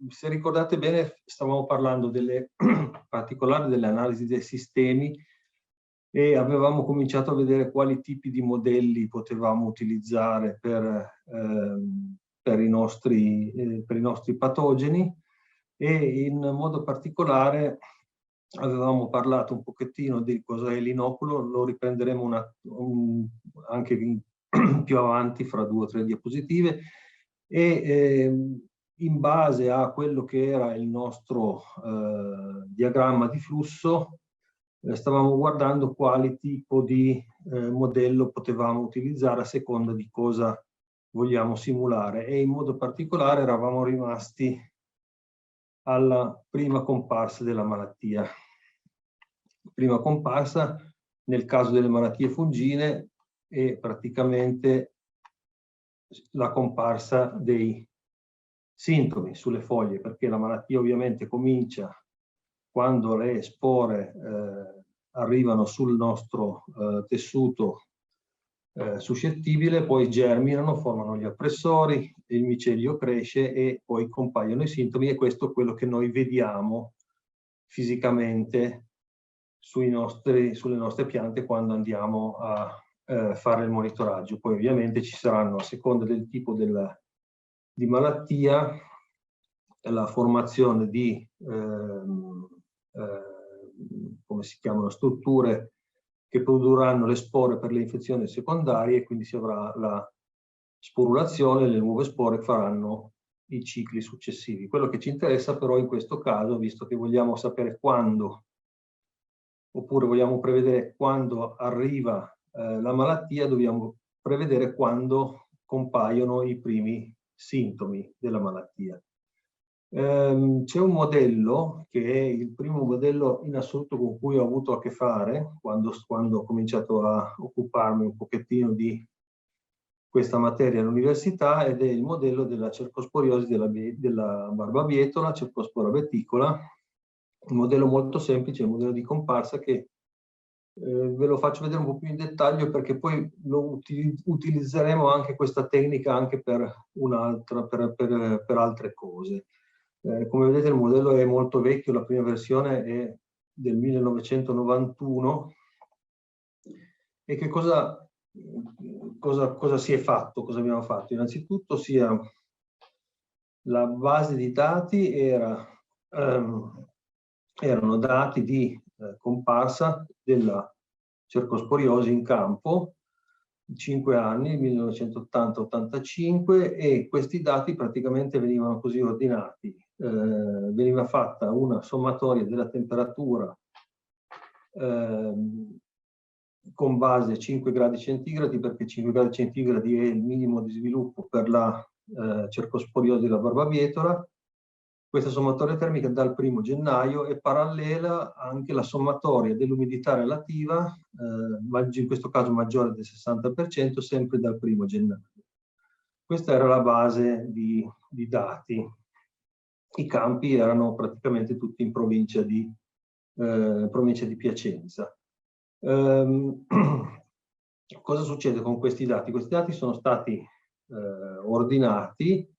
se ricordate bene, stavamo parlando particolari delle analisi dei sistemi e avevamo cominciato a vedere quali tipi di modelli potevamo utilizzare per i nostri patogeni, e in modo particolare avevamo parlato un pochettino di cosa è l'inoculo. Lo riprenderemo anche più avanti, fra 2 o 3 diapositive, e in base a quello che era il nostro diagramma di flusso stavamo guardando quale tipo di modello potevamo utilizzare a seconda di cosa vogliamo simulare, e in modo particolare eravamo rimasti alla prima comparsa della malattia. Prima comparsa nel caso delle malattie fungine è praticamente la comparsa dei sintomi sulle foglie, perché la malattia ovviamente comincia quando le spore arrivano sul nostro tessuto suscettibile, poi germinano, formano gli appressori, il micelio cresce e poi compaiono i sintomi, e questo è quello che noi vediamo fisicamente sulle nostre piante quando andiamo a fare il monitoraggio. Poi ovviamente ci saranno, a seconda del tipo di malattia, la formazione di come si chiamano, strutture che produrranno le spore per le infezioni secondarie, e quindi si avrà la sporulazione, le nuove spore faranno i cicli successivi. Quello che ci interessa però in questo caso, visto che vogliamo sapere quando, oppure vogliamo prevedere quando arriva la malattia, dobbiamo prevedere quando compaiono i primi sintomi della malattia. C'è un modello che è il primo modello in assoluto con cui ho avuto a che fare quando ho cominciato a occuparmi un pochettino di questa materia all'università, ed è il modello della cercosporiosi della barbabietola, cercospora beticola. Un modello molto semplice, un modello di comparsa che ve lo faccio vedere un po' più in dettaglio, perché poi utilizzeremo anche questa tecnica anche per altre cose. Come vedete il modello è molto vecchio, la prima versione è del 1991. E che cosa si è fatto, cosa abbiamo fatto? Innanzitutto la base di dati erano dati di comparsa della cercosporiosi in campo, 5 anni, 1980-85, e questi dati praticamente venivano così ordinati. Veniva fatta una sommatoria della temperatura con base 5 gradi centigradi, perché 5 gradi centigradi è il minimo di sviluppo per la cercosporiosi della barbabietola. Questa sommatoria termica dal 1° gennaio è parallela anche la sommatoria dell'umidità relativa, in questo caso maggiore del 60%, sempre dal 1° gennaio. Questa era la base di dati. I campi erano praticamente tutti in provincia di Piacenza. Cosa succede con questi dati? Questi dati sono stati ordinati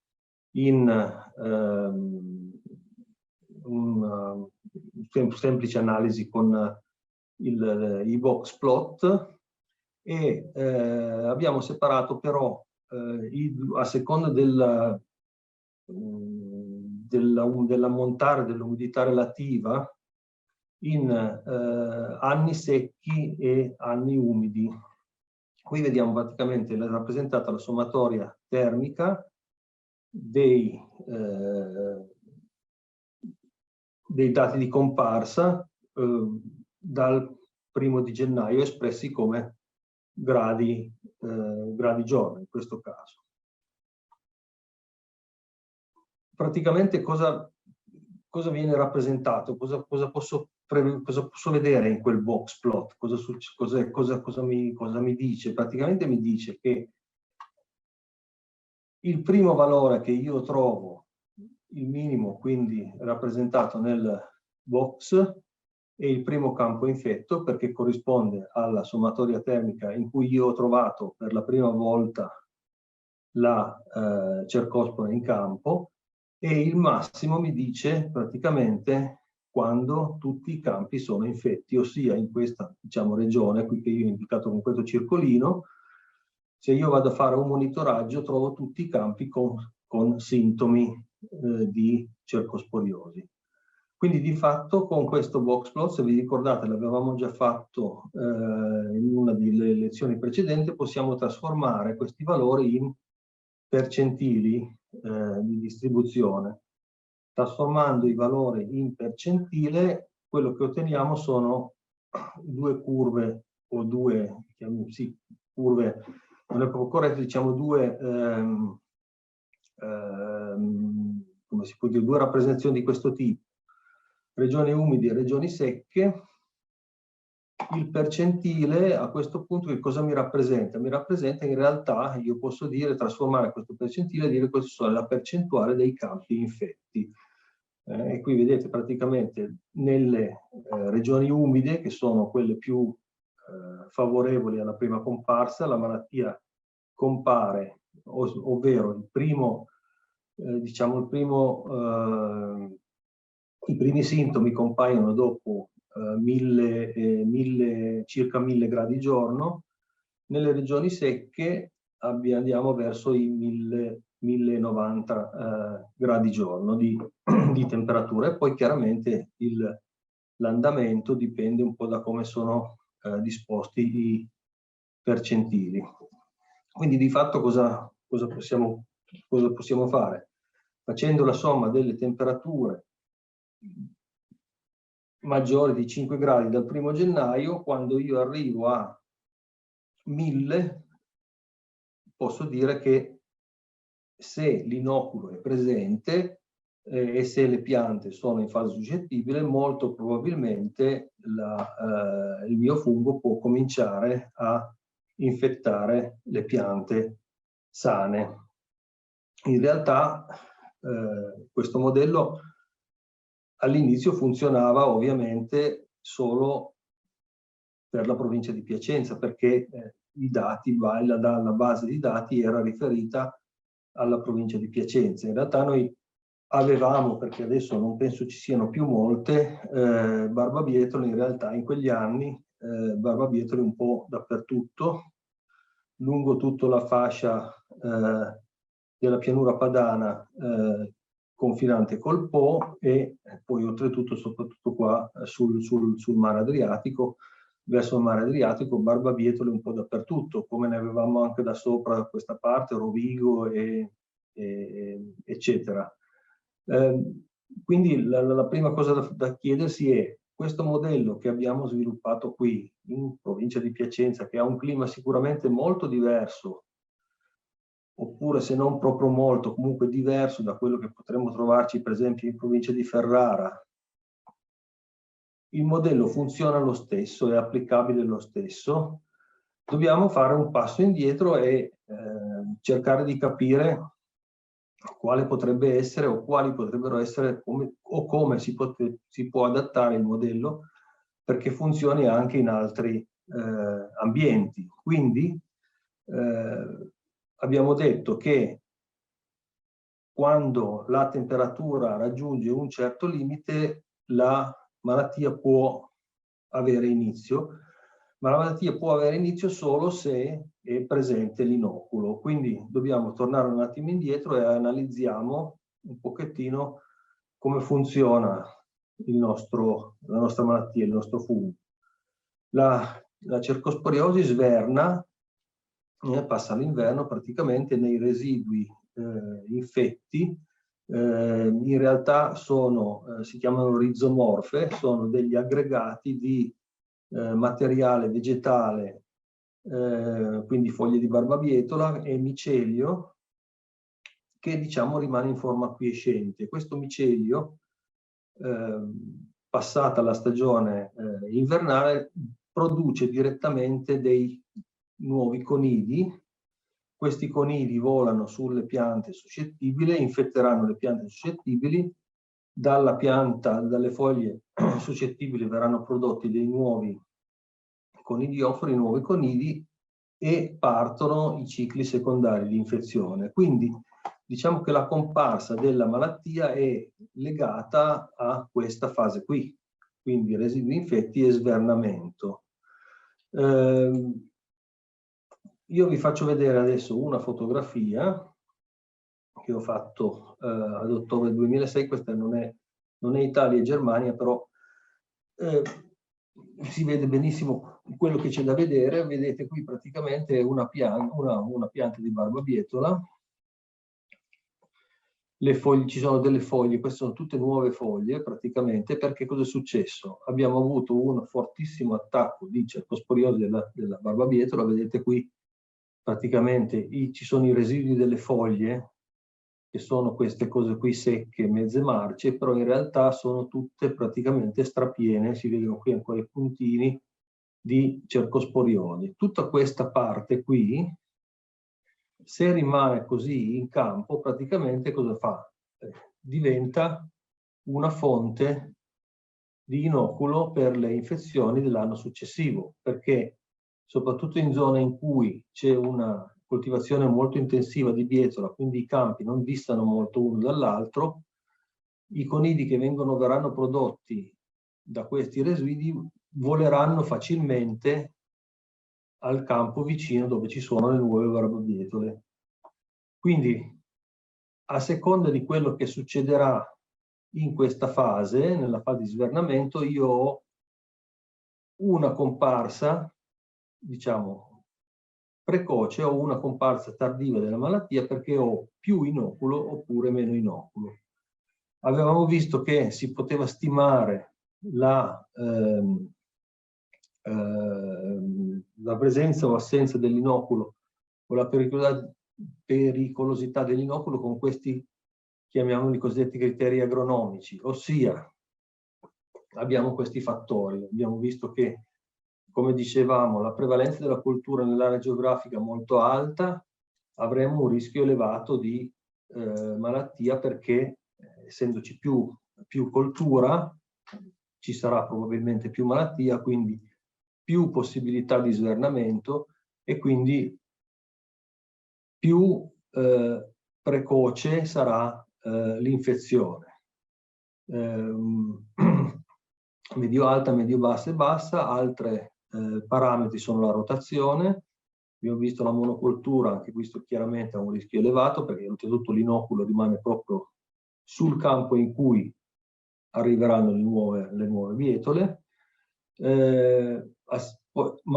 in una semplice analisi con i box plot, e abbiamo separato però a seconda dell'ammontare dell'umidità relativa in anni secchi e anni umidi. Qui vediamo praticamente rappresentata la sommatoria termica dei dati di comparsa dal 1° di gennaio, espressi come gradi giorno in questo caso. Praticamente cosa viene rappresentato? Cosa posso vedere in quel box plot? Cosa mi dice? Praticamente mi dice che il primo valore che io trovo, il minimo quindi rappresentato nel box, è il primo campo infetto, perché corrisponde alla sommatoria termica in cui io ho trovato per la prima volta la cercospora in campo. e il massimo mi dice praticamente quando tutti i campi sono infetti, ossia in questa, diciamo, regione qui che io ho indicato con questo circolino. Se io vado a fare un monitoraggio trovo tutti i campi con sintomi di cercosporiosi. Quindi di fatto con questo box plot, se vi ricordate l'avevamo già fatto in una delle lezioni precedenti, possiamo trasformare questi valori in percentili di distribuzione. Trasformando i valori in percentile, quello che otteniamo sono due curve o due, sì, curve, non è proprio corretto, diciamo due, come si può dire, due rappresentazioni di questo tipo. Regioni umide e regioni secche. Il percentile a questo punto che cosa mi rappresenta? Mi rappresenta in realtà, io posso dire, trasformare questo percentile e dire questa è la percentuale dei campi infetti. E qui vedete praticamente nelle regioni umide, che sono quelle più favorevoli alla prima comparsa, la malattia compare, ovvero il primo, diciamo i primi sintomi compaiono dopo circa 1000 gradi giorno. Nelle regioni secche andiamo verso i 1090 gradi giorno di temperatura, e poi chiaramente l'andamento dipende un po' da come sono disposti i percentili. Quindi di fatto cosa possiamo fare? Facendo la somma delle temperature maggiori di 5 gradi dal 1° gennaio, quando io arrivo a 1000, posso dire che se l'inoculo è presente e se le piante sono in fase suscettibile, molto probabilmente il mio fungo può cominciare a infettare le piante sane. In realtà questo modello all'inizio funzionava ovviamente solo per la provincia di Piacenza, perché i dati, la base di dati era riferita alla provincia di Piacenza. In realtà noi avevamo, perché adesso non penso ci siano più molte, barbabietole in realtà in quegli anni, barbabietole un po' dappertutto, lungo tutta la fascia della pianura padana confinante col Po, e poi oltretutto soprattutto qua sul mare Adriatico, verso il mare Adriatico, barbabietole un po' dappertutto, come ne avevamo anche da sopra questa parte, Rovigo eccetera. Quindi la prima cosa da chiedersi è: questo modello che abbiamo sviluppato qui in provincia di Piacenza, che ha un clima sicuramente molto diverso, oppure se non proprio molto, comunque diverso da quello che potremmo trovarci per esempio in provincia di Ferrara, il modello funziona lo stesso, è applicabile lo stesso. Dobbiamo fare un passo indietro e cercare di capire quale potrebbe essere o quali potrebbero essere come si può adattare il modello perché funzioni anche in altri ambienti. Quindi abbiamo detto che quando la temperatura raggiunge un certo limite la malattia può avere inizio, ma la malattia può avere inizio solo se è presente l'inoculo. Quindi dobbiamo tornare un attimo indietro e analizziamo un pochettino come funziona la nostra malattia, il nostro fungo. La cercosporiosi sverna, passa l'inverno praticamente nei residui infetti. In realtà si chiamano rizomorfe, sono degli aggregati di materiale vegetale, quindi foglie di barbabietola e micelio, che diciamo rimane in forma quiescente. Questo micelio, passata la stagione invernale, produce direttamente dei nuovi conidi. Questi conidi volano sulle piante suscettibili, infetteranno le piante suscettibili, dalle foglie suscettibili verranno prodotti dei nuovi conidiofori, nuovi conidi, e partono i cicli secondari di infezione. Quindi diciamo che la comparsa della malattia è legata a questa fase qui, quindi residui infetti e svernamento. Io vi faccio vedere adesso una fotografia che ho fatto ad ottobre 2006, questa non è Italia e Germania, però si vede benissimo quello che c'è da vedere. Vedete qui praticamente una pianta di barbabietola. Le foglie, ci sono delle foglie, queste sono tutte nuove foglie praticamente, perché cosa è successo? Abbiamo avuto un fortissimo attacco di cercosporiasi della barbabietola. Vedete qui praticamente ci sono i residui delle foglie, che sono queste cose qui secche, mezze marce, però in realtà sono tutte praticamente strapiene, si vedono qui ancora i puntini di cercosporioni. Tutta questa parte qui, se rimane così in campo, praticamente cosa fa? Diventa una fonte di inoculo per le infezioni dell'anno successivo, perché soprattutto in zone in cui c'è una coltivazione molto intensiva di bietola, quindi i campi non distano molto uno dall'altro, i conidi che verranno prodotti da questi residui voleranno facilmente al campo vicino dove ci sono le nuove barbabietole. Quindi, a seconda di quello che succederà in questa fase, nella fase di svernamento, io ho una comparsa, diciamo, precoce o una comparsa tardiva della malattia, perché ho più inoculo oppure meno inoculo. Avevamo visto che si poteva stimare la presenza o assenza dell'inoculo o la pericolosità dell'inoculo con questi, chiamiamoli cosiddetti criteri agronomici, ossia abbiamo questi fattori. Abbiamo visto che, come dicevamo, la prevalenza della coltura nell'area geografica molto alta, avremo un rischio elevato di malattia, perché essendoci più coltura ci sarà probabilmente più malattia, quindi più possibilità di svernamento e quindi più precoce sarà l'infezione. Medio alta, medio bassa e bassa. Altre parametri sono la rotazione. Abbiamo visto la monocoltura, anche questo chiaramente ha un rischio elevato, perché oltretutto l'inoculo rimane proprio sul campo in cui arriveranno le nuove bietole. Man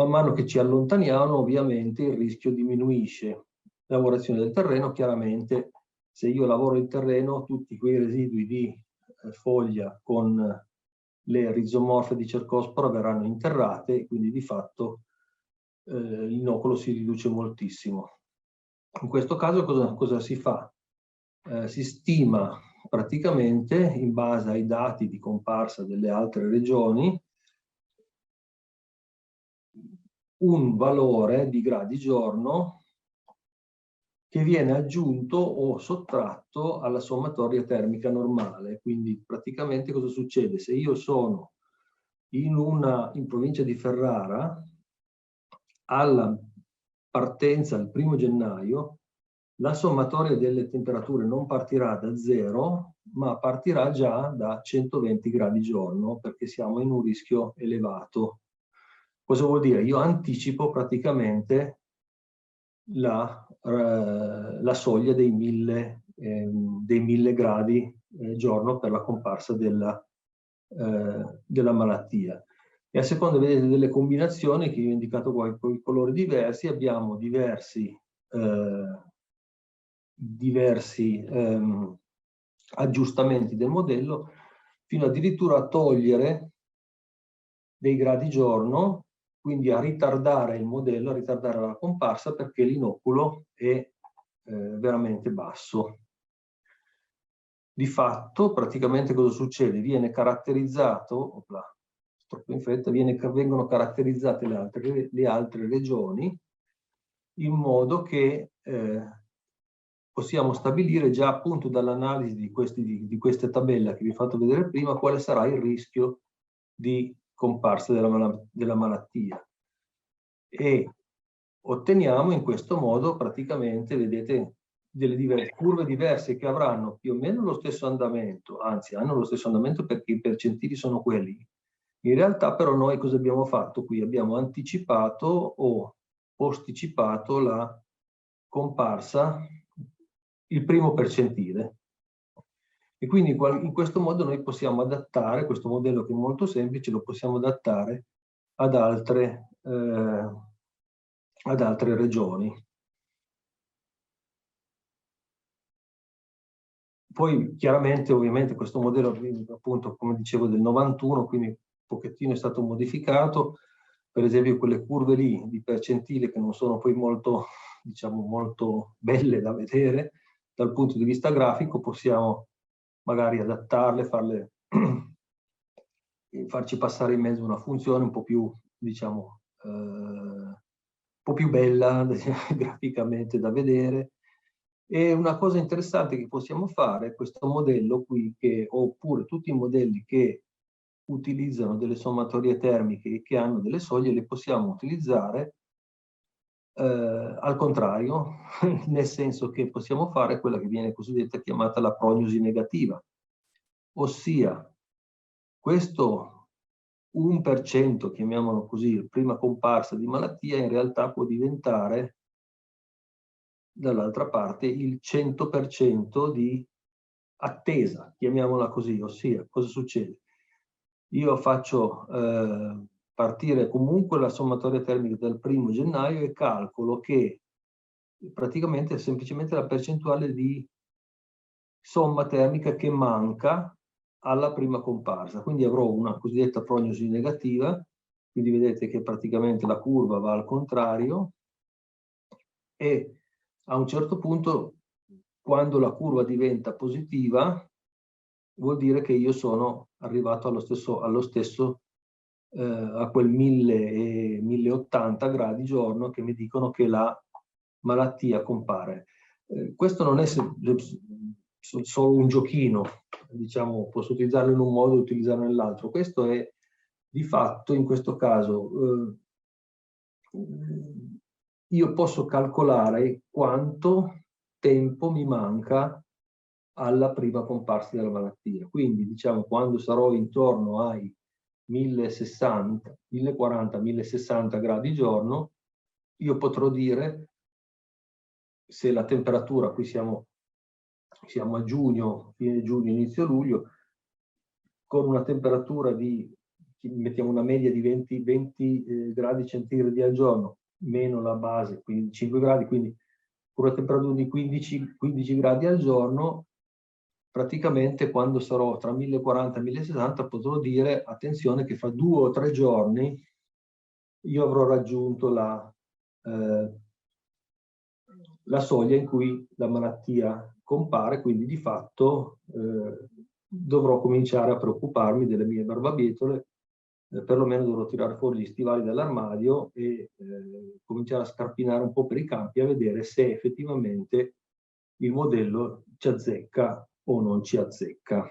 mano che ci allontaniamo, ovviamente il rischio diminuisce. Lavorazione del terreno, chiaramente se io lavoro il terreno, tutti quei residui di foglia con le rizomorfe di cercospora verranno interrate e quindi di fatto l'inoculo si riduce moltissimo. In questo caso cosa si fa? Si stima praticamente, in base ai dati di comparsa delle altre regioni, un valore di gradi giorno che viene aggiunto o sottratto alla sommatoria termica normale. Quindi praticamente cosa succede? Se io sono in provincia di Ferrara, alla partenza il 1° gennaio, la sommatoria delle temperature non partirà da 0, ma partirà già da 120 gradi giorno, perché siamo in un rischio elevato. Cosa vuol dire? Io anticipo praticamente la soglia dei 1000 gradi giorno per la comparsa della malattia. E a seconda, vedete, delle combinazioni che io ho indicato qua con i colori diversi, abbiamo diversi aggiustamenti del modello, fino addirittura a togliere dei gradi giorno, quindi a ritardare il modello, a ritardare la comparsa, perché l'inoculo è veramente basso. Di fatto, praticamente cosa succede? Viene caratterizzato, troppo in fretta, vengono caratterizzate le altre regioni in modo che possiamo stabilire già appunto dall'analisi di queste tabelle che vi ho fatto vedere prima quale sarà il rischio di comparsa della malattia. E otteniamo in questo modo praticamente, vedete, delle curve diverse che avranno più o meno lo stesso andamento, anzi hanno lo stesso andamento perché i percentili sono quelli. In realtà però noi cosa abbiamo fatto qui? Abbiamo anticipato o posticipato la comparsa, il primo percentile. E quindi in questo modo noi possiamo adattare, questo modello che è molto semplice, lo possiamo adattare ad altre regioni. Poi chiaramente, ovviamente, questo modello, appunto, come dicevo, del 91, quindi un pochettino è stato modificato. Per esempio quelle curve lì di percentile che non sono poi molto, diciamo, molto belle da vedere dal punto di vista grafico, possiamo magari adattarle, farci passare in mezzo una funzione un po' più, diciamo, un po' più bella graficamente da vedere. E una cosa interessante che possiamo fare, questo modello qui, oppure tutti i modelli che utilizzano delle sommatorie termiche e che hanno delle soglie, le possiamo utilizzare al contrario, nel senso che possiamo fare quella che viene cosiddetta chiamata la prognosi negativa, ossia questo 1%, chiamiamolo così, prima comparsa di malattia, in realtà può diventare dall'altra parte il 100% di attesa, chiamiamola così, ossia cosa succede? Io faccio partire comunque la sommatoria termica dal 1° gennaio e calcolo che praticamente è semplicemente la percentuale di somma termica che manca alla prima comparsa. Quindi avrò una cosiddetta prognosi negativa, quindi vedete che praticamente la curva va al contrario e a un certo punto, quando la curva diventa positiva, vuol dire che io sono arrivato allo stesso a quel 1080 gradi giorno che mi dicono che la malattia compare. Questo non è solo un giochino, diciamo, posso utilizzarlo in un modo e utilizzarlo nell'altro. Questo è di fatto, in questo caso, io posso calcolare quanto tempo mi manca alla prima comparsa della malattia. Quindi, diciamo, quando sarò intorno ai 1060, 1040, 1060 gradi giorno, io potrò dire, se la temperatura, qui siamo a giugno, fine giugno, inizio luglio, con una temperatura di, mettiamo una media di 20 gradi centigradi al giorno, meno la base, quindi 5 gradi, quindi con una temperatura di 15 gradi al giorno, praticamente quando sarò tra 1040 e 1060 potrò dire, attenzione, che fra 2 o 3 giorni io avrò raggiunto la soglia in cui la malattia compare, quindi di fatto dovrò cominciare a preoccuparmi delle mie barbabietole, perlomeno dovrò tirare fuori gli stivali dall'armadio e cominciare a scarpinare un po' per i campi a vedere se effettivamente il modello ci azzecca o non ci azzecca.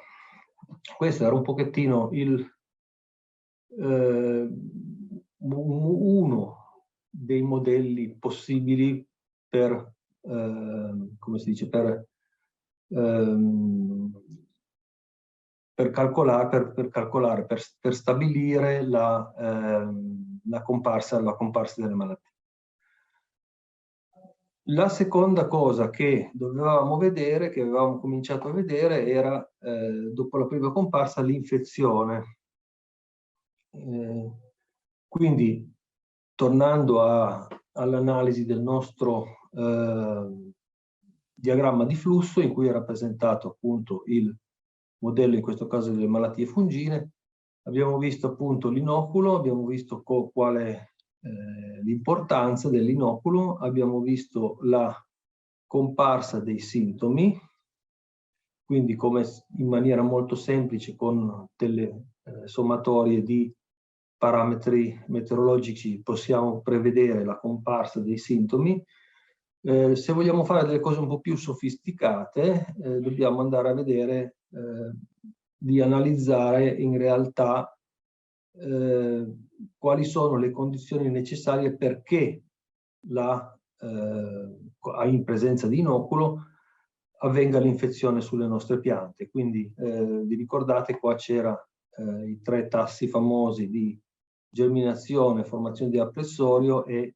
Questo era un pochettino uno dei modelli possibili per, come si dice, per calcolare, per stabilire la comparsa delle malattie. La seconda cosa che dovevamo vedere, che avevamo cominciato a vedere, era dopo la prima comparsa l'infezione. Quindi, tornando all'analisi del nostro diagramma di flusso, in cui è rappresentato appunto il modello, in questo caso delle malattie fungine, abbiamo visto appunto l'inoculo, abbiamo visto qual è l'importanza dell'inoculo, abbiamo visto la comparsa dei sintomi, quindi come in maniera molto semplice con delle sommatorie di parametri meteorologici possiamo prevedere la comparsa dei sintomi. Se vogliamo fare delle cose un po' più sofisticate, dobbiamo andare a vedere di analizzare in realtà quali sono le condizioni necessarie perché la in presenza di inoculo, avvenga l'infezione sulle nostre piante. Quindi vi ricordate, qua c'era i 3 tassi famosi di germinazione, formazione di appressorio e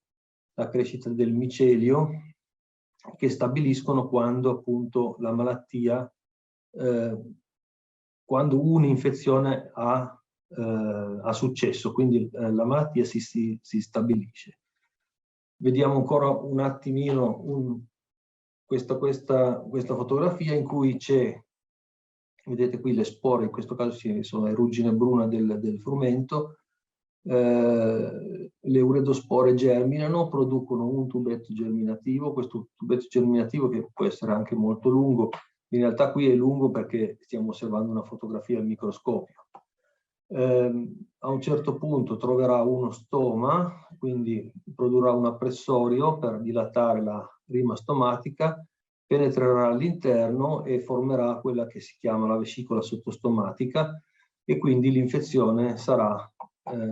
la crescita del micelio, che stabiliscono quando appunto la malattia, quando un'infezione ha successo, quindi la malattia si stabilisce. Vediamo ancora un attimino questa fotografia in cui c'è, vedete qui le spore, in questo caso sono le ruggine bruna del frumento. Le uredospore germinano, producono un tubetto germinativo. Questo tubetto germinativo, che può essere anche molto lungo, in realtà qui è lungo perché stiamo osservando una fotografia al microscopio. A un certo punto troverà uno stoma, quindi produrrà un appressorio per dilatare la rima stomatica, penetrerà all'interno e formerà quella che si chiama la vescicola sottostomatica, e quindi l'infezione sarà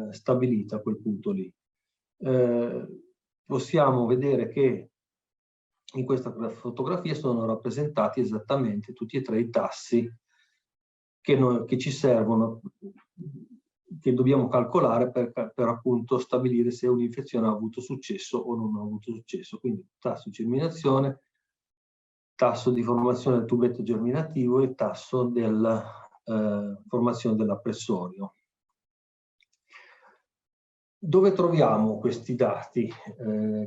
stabilita a quel punto lì. Possiamo vedere che in questa fotografia sono rappresentati esattamente tutti e 3 i tassi che ci servono, che dobbiamo calcolare per appunto stabilire se un'infezione ha avuto successo o non ha avuto successo. Quindi tasso di germinazione, tasso di formazione del tubetto germinativo e tasso della formazione dell'appressorio. Dove troviamo questi dati?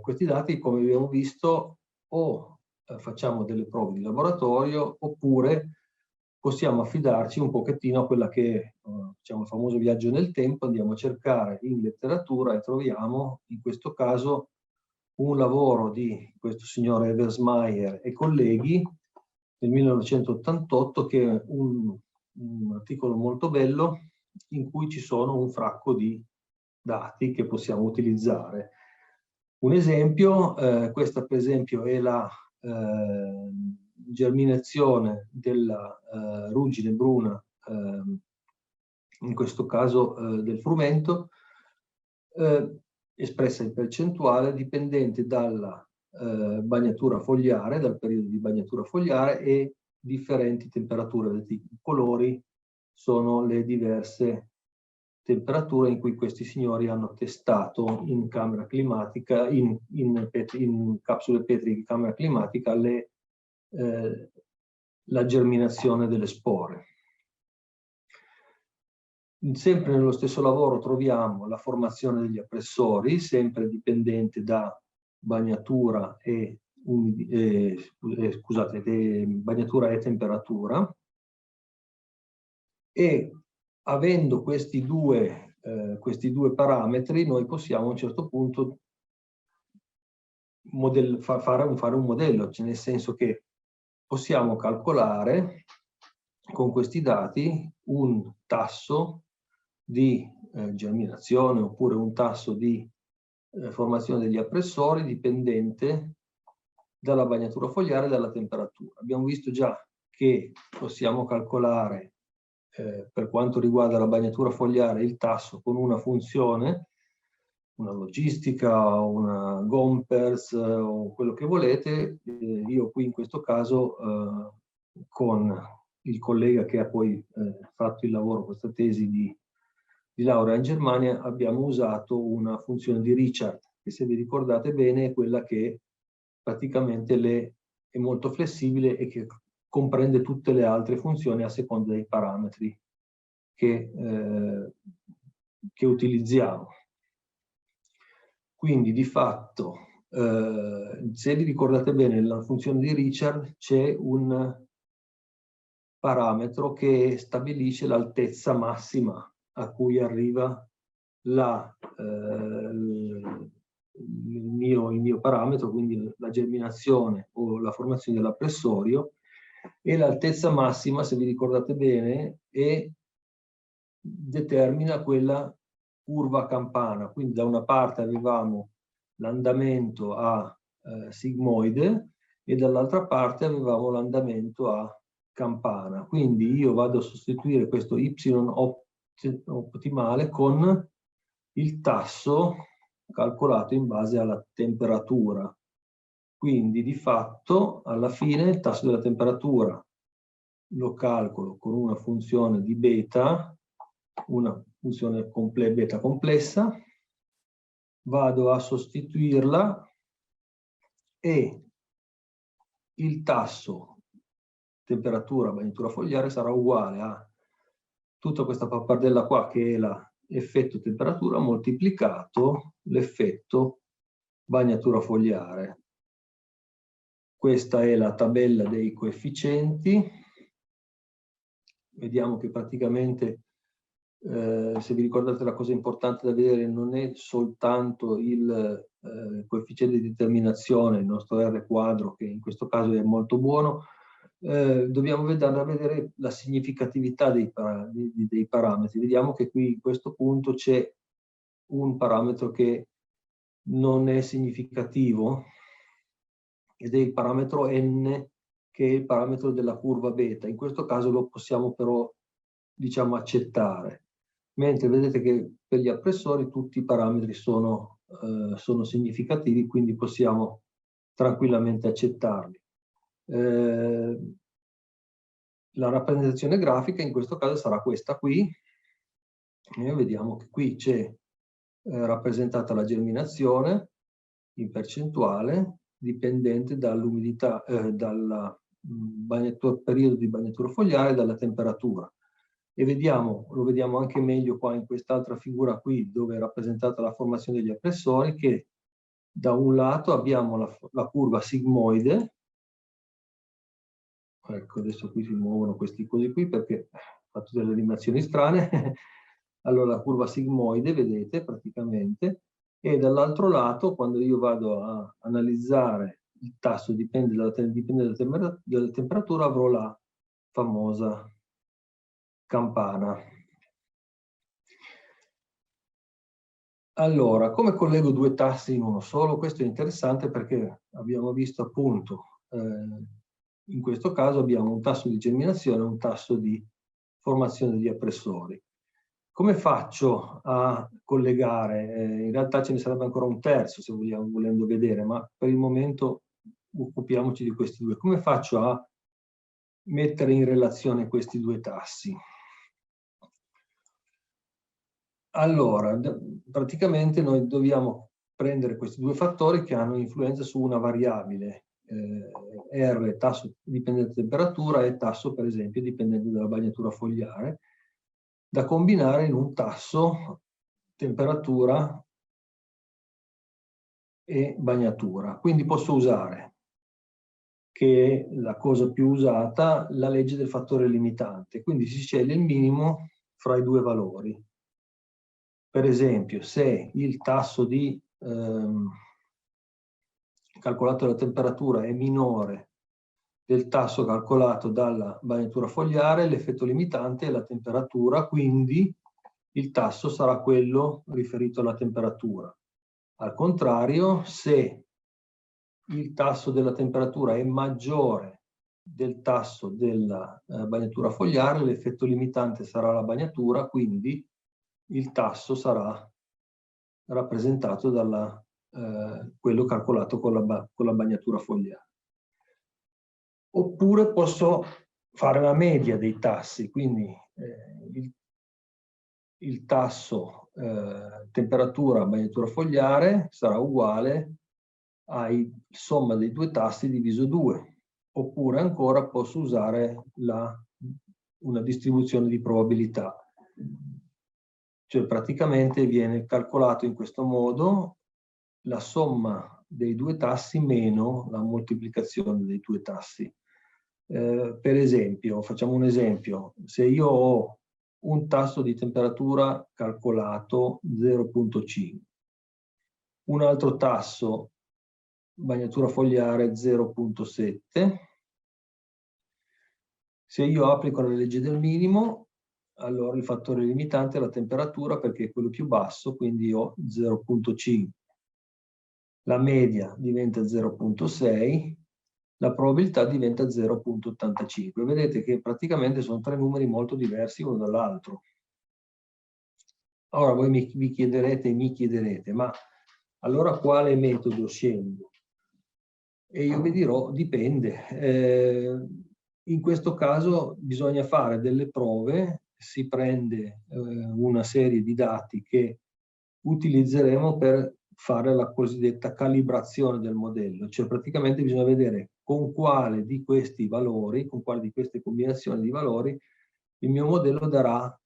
Questi dati, come abbiamo visto, o facciamo delle prove di laboratorio, oppure possiamo affidarci un pochettino a quella che è diciamo, il famoso viaggio nel tempo. Andiamo a cercare in letteratura e troviamo, in questo caso, un lavoro di questo signor Eversmeyer e colleghi del 1988, che è un articolo molto bello in cui ci sono un fracco di dati che possiamo utilizzare. Un esempio, questa per esempio è la germinazione della ruggine bruna, in questo caso del frumento, espressa in percentuale, dipendente dalla bagnatura fogliare, dal periodo di bagnatura fogliare e differenti temperature. I colori sono le diverse temperature in cui questi signori hanno testato in camera climatica, in capsule Petri di camera climatica, la germinazione delle spore. Sempre nello stesso lavoro troviamo la formazione degli appressori, sempre dipendente da bagnatura e bagnatura e temperatura, e avendo questi due parametri noi possiamo a un certo punto fare un modello, cioè nel senso che possiamo calcolare con questi dati un tasso di germinazione oppure un tasso di formazione degli appressori dipendente dalla bagnatura fogliare e dalla temperatura. Abbiamo visto già che possiamo calcolare per quanto riguarda la bagnatura fogliare il tasso con una funzione, una logistica, una Gompers o quello che volete. Io qui in questo caso con il collega che ha poi fatto il lavoro, questa tesi di laurea in Germania, abbiamo usato una funzione di Richard, che se vi ricordate bene è quella che praticamente è molto flessibile e che comprende tutte le altre funzioni a seconda dei parametri che utilizziamo. Quindi di fatto, se vi ricordate bene, nella funzione di Richard c'è un parametro che stabilisce l'altezza massima a cui arriva il mio parametro, quindi la germinazione o la formazione dell'appressorio, e l'altezza massima, se vi ricordate bene, determina quella curva campana. Quindi da una parte avevamo l'andamento a sigmoide e dall'altra parte avevamo l'andamento a campana. Quindi io vado a sostituire questo y ottimale con il tasso calcolato in base alla temperatura. Quindi di fatto alla fine il tasso della temperatura lo calcolo con una funzione di beta, una funzione beta complessa, vado a sostituirla e il tasso temperatura bagnatura fogliare sarà uguale a tutta questa pappardella qua che è l'effetto temperatura moltiplicato l'effetto bagnatura fogliare. Questa è la tabella dei coefficienti. Vediamo che praticamente, se vi ricordate, la cosa importante da vedere non è soltanto il coefficiente di determinazione, il nostro R quadro, che in questo caso è molto buono, dobbiamo andare a vedere la significatività dei parametri. Vediamo che qui in questo punto c'è un parametro che non è significativo, ed è il parametro n, che è il parametro della curva beta. In questo caso lo possiamo però, diciamo, accettare, mentre vedete che per gli appressori tutti i parametri sono significativi, quindi possiamo tranquillamente accettarli. La rappresentazione grafica in questo caso sarà questa qui, e vediamo che qui c'è rappresentata la germinazione in percentuale dipendente dall'umidità, dal periodo di bagnatura fogliare e dalla temperatura. E vediamo, lo vediamo anche meglio qua in quest'altra figura qui, dove è rappresentata la formazione degli appressori, che da un lato abbiamo la curva sigmoide. Ecco, adesso qui si muovono questi cosi qui perché ho fatto delle animazioni strane. Allora la curva sigmoide, vedete, praticamente, e dall'altro lato, quando io vado a analizzare il tasso, dipende dalla temperatura, avrò la famosa campana. Allora, come collego due tassi in uno solo? Questo è interessante perché abbiamo visto appunto, in questo caso abbiamo un tasso di germinazione e un tasso di formazione di appressori. Come faccio a collegare? In realtà ce ne sarebbe ancora un terzo, se vogliamo, volendo vedere, ma per il momento occupiamoci di questi due. Come faccio a mettere in relazione questi due tassi? Allora, praticamente noi dobbiamo prendere questi due fattori che hanno influenza su una variabile, R, tasso dipendente da temperatura, e tasso, per esempio, dipendente dalla bagnatura fogliare, da combinare in un tasso temperatura e bagnatura. Quindi posso usare, che è la cosa più usata, la legge del fattore limitante. Quindi si sceglie il minimo fra i due valori. Per esempio, se il tasso di calcolato dalla temperatura è minore del tasso calcolato dalla bagnatura fogliare, l'effetto limitante è la temperatura, quindi il tasso sarà quello riferito alla temperatura. Al contrario, se il tasso della temperatura è maggiore del tasso della bagnatura fogliare, l'effetto limitante sarà la bagnatura, quindi il tasso sarà rappresentato da quello calcolato con la bagnatura fogliare. Oppure posso fare la media dei tassi, quindi il tasso temperatura bagnatura fogliare sarà uguale alla somma dei due tassi diviso 2. Oppure ancora posso usare una distribuzione di probabilità. Cioè praticamente viene calcolato in questo modo la somma dei due tassi meno la moltiplicazione dei due tassi. Per esempio, facciamo un esempio, se io ho un tasso di temperatura calcolato 0,5, un altro tasso bagnatura fogliare 0,7, se io applico la legge del minimo, allora il fattore limitante è la temperatura perché è quello più basso, quindi ho 0,5. La media diventa 0,6, la probabilità diventa 0,85. Vedete che praticamente sono tre numeri molto diversi uno dall'altro. Ora voi mi chiederete, ma allora quale metodo scelgo? E io vi dirò, dipende. In questo caso bisogna fare delle prove, si prende una serie di dati che utilizzeremo per fare la cosiddetta calibrazione del modello, cioè praticamente bisogna vedere con quale di questi valori, con quale di queste combinazioni di valori il mio modello darà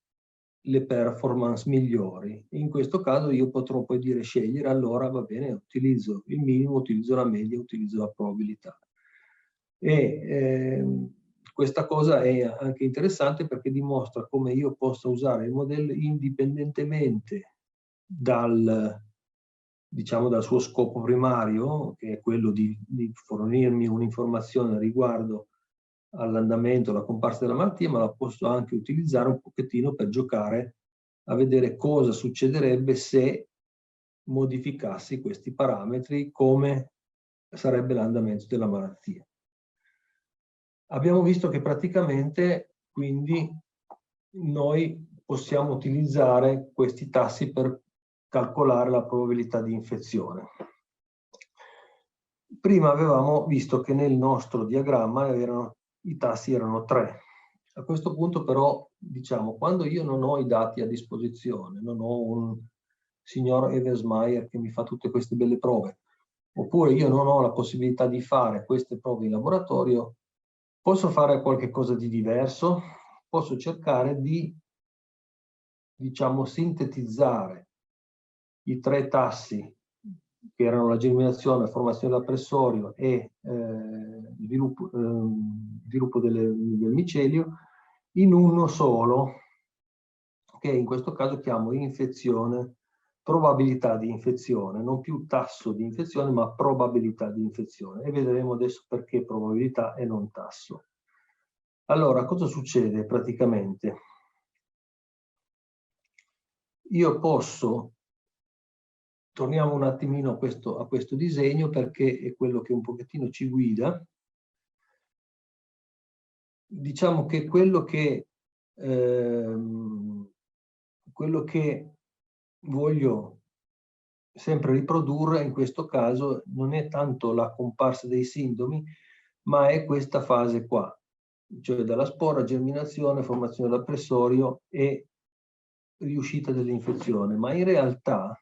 le performance migliori. In questo caso io potrò poi dire scegliere, allora va bene, utilizzo il minimo, utilizzo la media, utilizzo la probabilità. E questa cosa è anche interessante perché dimostra come io possa usare il modello indipendentemente dal, diciamo, dal suo scopo primario, che è quello di fornirmi un'informazione riguardo all'andamento, alla comparsa della malattia, ma la posso anche utilizzare un pochettino per giocare a vedere cosa succederebbe se modificassi questi parametri, come sarebbe l'andamento della malattia. Abbiamo visto che praticamente quindi noi possiamo utilizzare questi tassi per calcolare la probabilità di infezione. Prima avevamo visto che nel nostro diagramma i tassi erano 3. A questo punto però, diciamo, quando io non ho i dati a disposizione, non ho un signor Eversmeyer che mi fa tutte queste belle prove, oppure io non ho la possibilità di fare queste prove in laboratorio, posso fare qualche cosa di diverso, posso cercare di, diciamo, sintetizzare i 3 tassi che erano la germinazione, la formazione da pressorio e sviluppo del micelio, in uno solo, che in questo caso chiamo infezione, probabilità di infezione, non più tasso di infezione, ma probabilità di infezione. E vedremo adesso perché probabilità e non tasso. Allora, cosa succede praticamente? Io posso, torniamo un attimino a questo disegno perché è quello che un pochettino ci guida. Diciamo che quello che voglio sempre riprodurre in questo caso non è tanto la comparsa dei sintomi, ma è questa fase qua, cioè dalla spora, germinazione, formazione da pressorio e riuscita dell'infezione. Ma in realtà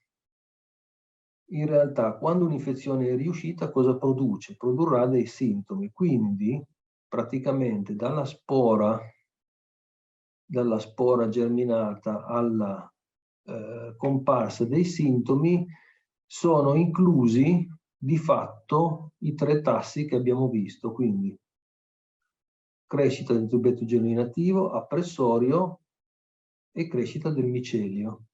quando un'infezione è riuscita cosa produce? Produrrà dei sintomi, quindi praticamente dalla spora germinata alla comparsa dei sintomi sono inclusi di fatto i 3 tassi che abbiamo visto, quindi crescita del tubetto germinativo, appressorio e crescita del micelio.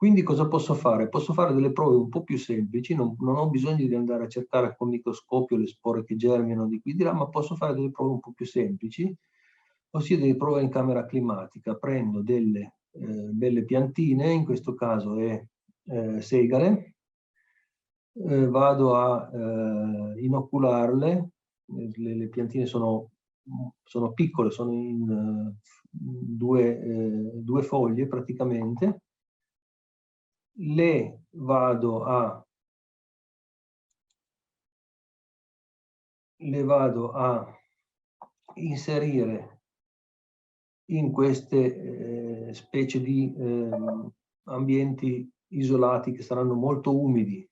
Quindi cosa posso fare? Posso fare delle prove un po' più semplici, non ho bisogno di andare a cercare col microscopio le spore che germinano di qui di là, ma posso fare delle prove un po' più semplici, ossia delle prove in camera climatica. Prendo delle belle piantine, in questo caso è segale, vado a inocularle, le piantine sono piccole, sono in 2 foglie praticamente, le vado a inserire in queste specie di ambienti isolati che saranno molto umidi,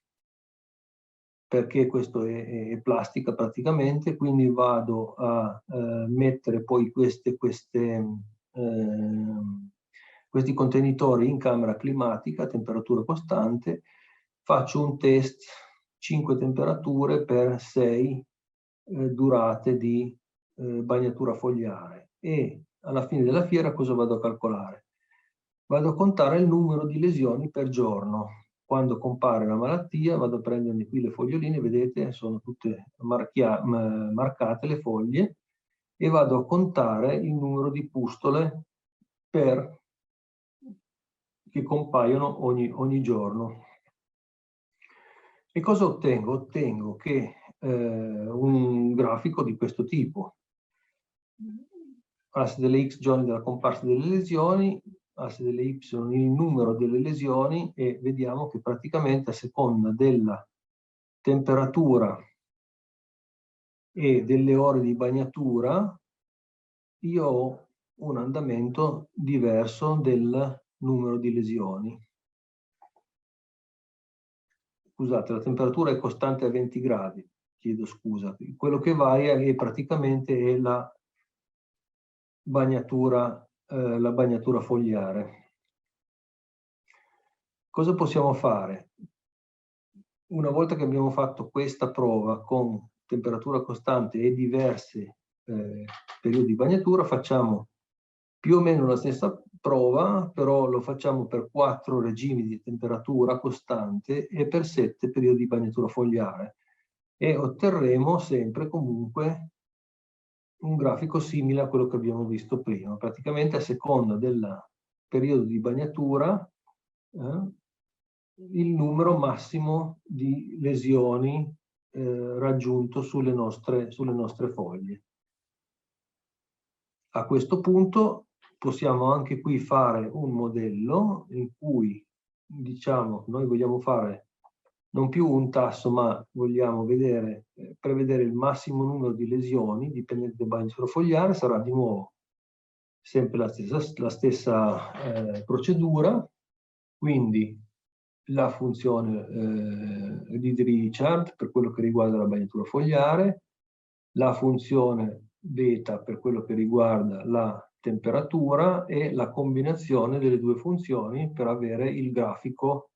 perché questo è plastica praticamente, quindi vado a mettere poi questi contenitori in camera climatica a temperatura costante, faccio un test 5 temperature per 6 durate di bagnatura fogliare e alla fine della fiera cosa vado a calcolare? Vado a contare il numero di lesioni per giorno. Quando compare la malattia vado a prendermi qui le foglioline, vedete, sono tutte marcate le foglie, e vado a contare il numero di pustole che compaiono ogni giorno. E cosa ottengo? Ottengo che un grafico di questo tipo, asse delle X giorni della comparsa delle lesioni, asse delle Y il numero delle lesioni, e vediamo che praticamente a seconda della temperatura e delle ore di bagnatura, io ho un andamento diverso del numero di lesioni. Scusate, la temperatura è costante a 20 gradi, chiedo scusa. Quello che varia è praticamente la bagnatura fogliare. Cosa possiamo fare? Una volta che abbiamo fatto questa prova con temperatura costante e diversi periodi di bagnatura, facciamo più o meno la stessa prova, però lo facciamo per 4 regimi di temperatura costante e per 7 periodi di bagnatura fogliare, e otterremo sempre comunque un grafico simile a quello che abbiamo visto prima. Praticamente a seconda del periodo di bagnatura il numero massimo di lesioni raggiunto sulle nostre foglie. A questo punto possiamo anche qui fare un modello in cui, diciamo, noi vogliamo fare non più un tasso, ma vogliamo prevedere il massimo numero di lesioni dipendente dal bagnatura fogliare. Sarà di nuovo sempre la stessa procedura, quindi la funzione di Dirichlet per quello che riguarda la bagnatura fogliare, la funzione beta per quello che riguarda la temperatura e la combinazione delle due funzioni per avere il grafico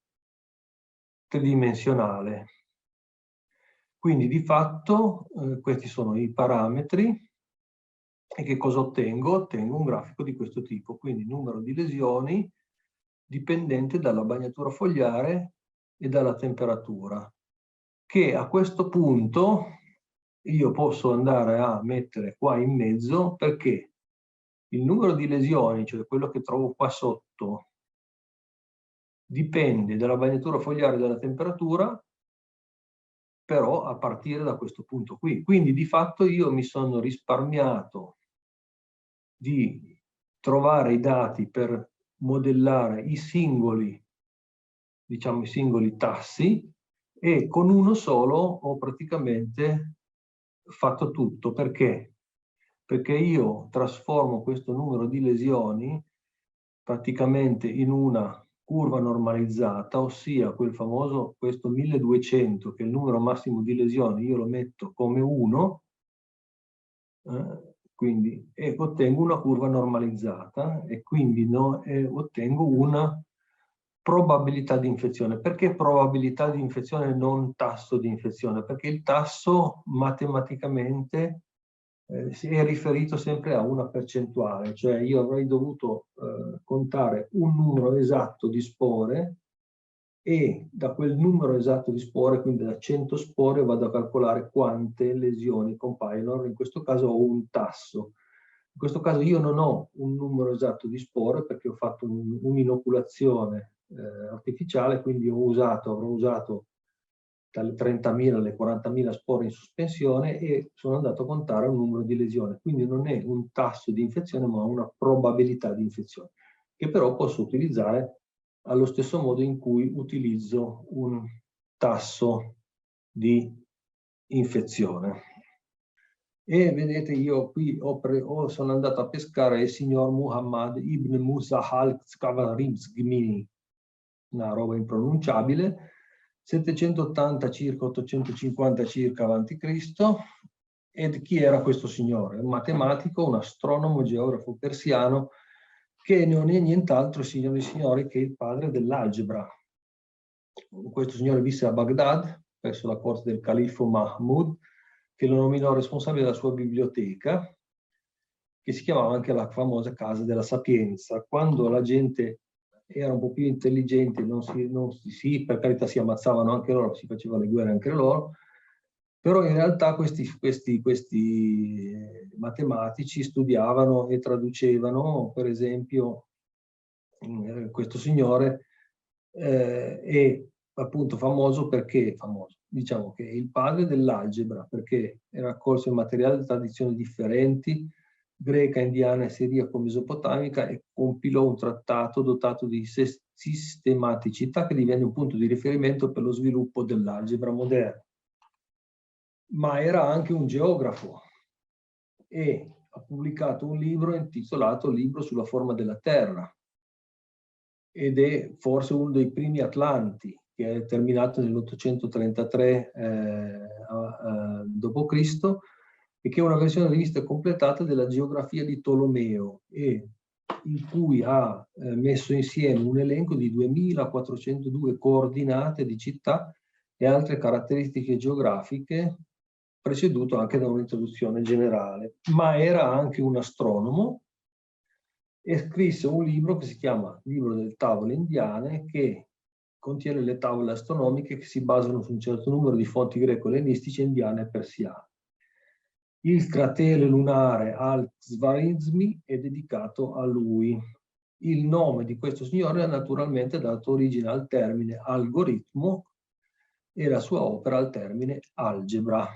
tridimensionale. Quindi di fatto questi sono i parametri. E che cosa ottengo? Ottengo un grafico di questo tipo, quindi numero di lesioni dipendente dalla bagnatura fogliare e dalla temperatura, che a questo punto io posso andare a mettere qua in mezzo, perché il numero di lesioni, cioè quello che trovo qua sotto, dipende dalla bagnatura fogliare e dalla temperatura, però a partire da questo punto qui. Quindi di fatto io mi sono risparmiato di trovare i dati per modellare i singoli, diciamo i singoli tassi, e con uno solo ho praticamente fatto tutto. Perché? Perché io trasformo questo numero di lesioni praticamente in una curva normalizzata, ossia questo 1200, che è il numero massimo di lesioni, io lo metto come 1, quindi ottengo una curva normalizzata e quindi ottengo una probabilità di infezione. Perché probabilità di infezione e non tasso di infezione? Perché il tasso matematicamente è riferito sempre a una percentuale, cioè io avrei dovuto contare un numero esatto di spore, e da quel numero esatto di spore, quindi da 100 spore, vado a calcolare quante lesioni compaiono. In questo caso ho un tasso. In questo caso io non ho un numero esatto di spore perché ho fatto un'inoculazione artificiale, quindi avrò usato dalle 30.000 alle 40.000 spore in sospensione e sono andato a contare un numero di lesioni. Quindi non è un tasso di infezione, ma una probabilità di infezione, che però posso utilizzare allo stesso modo in cui utilizzo un tasso di infezione. E vedete, io qui sono andato a pescare il signor Muhammad ibn Musa al-Skavarimsgmini, una roba impronunciabile, 780 circa, 850 circa avanti Cristo. Ed chi era questo signore? Un matematico, un astronomo, geografo persiano, che non è nient'altro, signori e signori, che il padre dell'algebra. Questo signore visse a Baghdad, presso la corte del califfo Mahmud, che lo nominò responsabile della sua biblioteca, che si chiamava anche la famosa Casa della Sapienza. Quando la gente era un po' più intelligente, per carità si ammazzavano anche loro, si facevano le guerre anche loro, però in realtà questi matematici studiavano e traducevano. Per esempio, questo signore è appunto famoso perché, diciamo che è il padre dell'algebra, perché raccolse materiale di tradizioni differenti, greca, indiana, siriaco-mesopotamica, e compilò un trattato dotato di sistematicità che divenne un punto di riferimento per lo sviluppo dell'algebra moderna. ma era anche un geografo e ha pubblicato un libro intitolato Libro sulla forma della Terra, ed è forse uno dei primi atlanti, che è terminato nell'833 d.C., e che è una versione rivista e completata della geografia di Tolomeo, e in cui ha messo insieme un elenco di 2402 coordinate di città e altre caratteristiche geografiche, preceduto anche da un'introduzione generale. Ma era anche un astronomo e scrisse un libro che si chiama Libro delle tavole indiane, che contiene le tavole astronomiche che si basano su un certo numero di fonti greco-ellenistiche, indiane e persiane. Il cratere lunare Al-Khwarizmi è dedicato a lui. Il nome di questo signore ha naturalmente dato origine al termine algoritmo e la sua opera al termine algebra.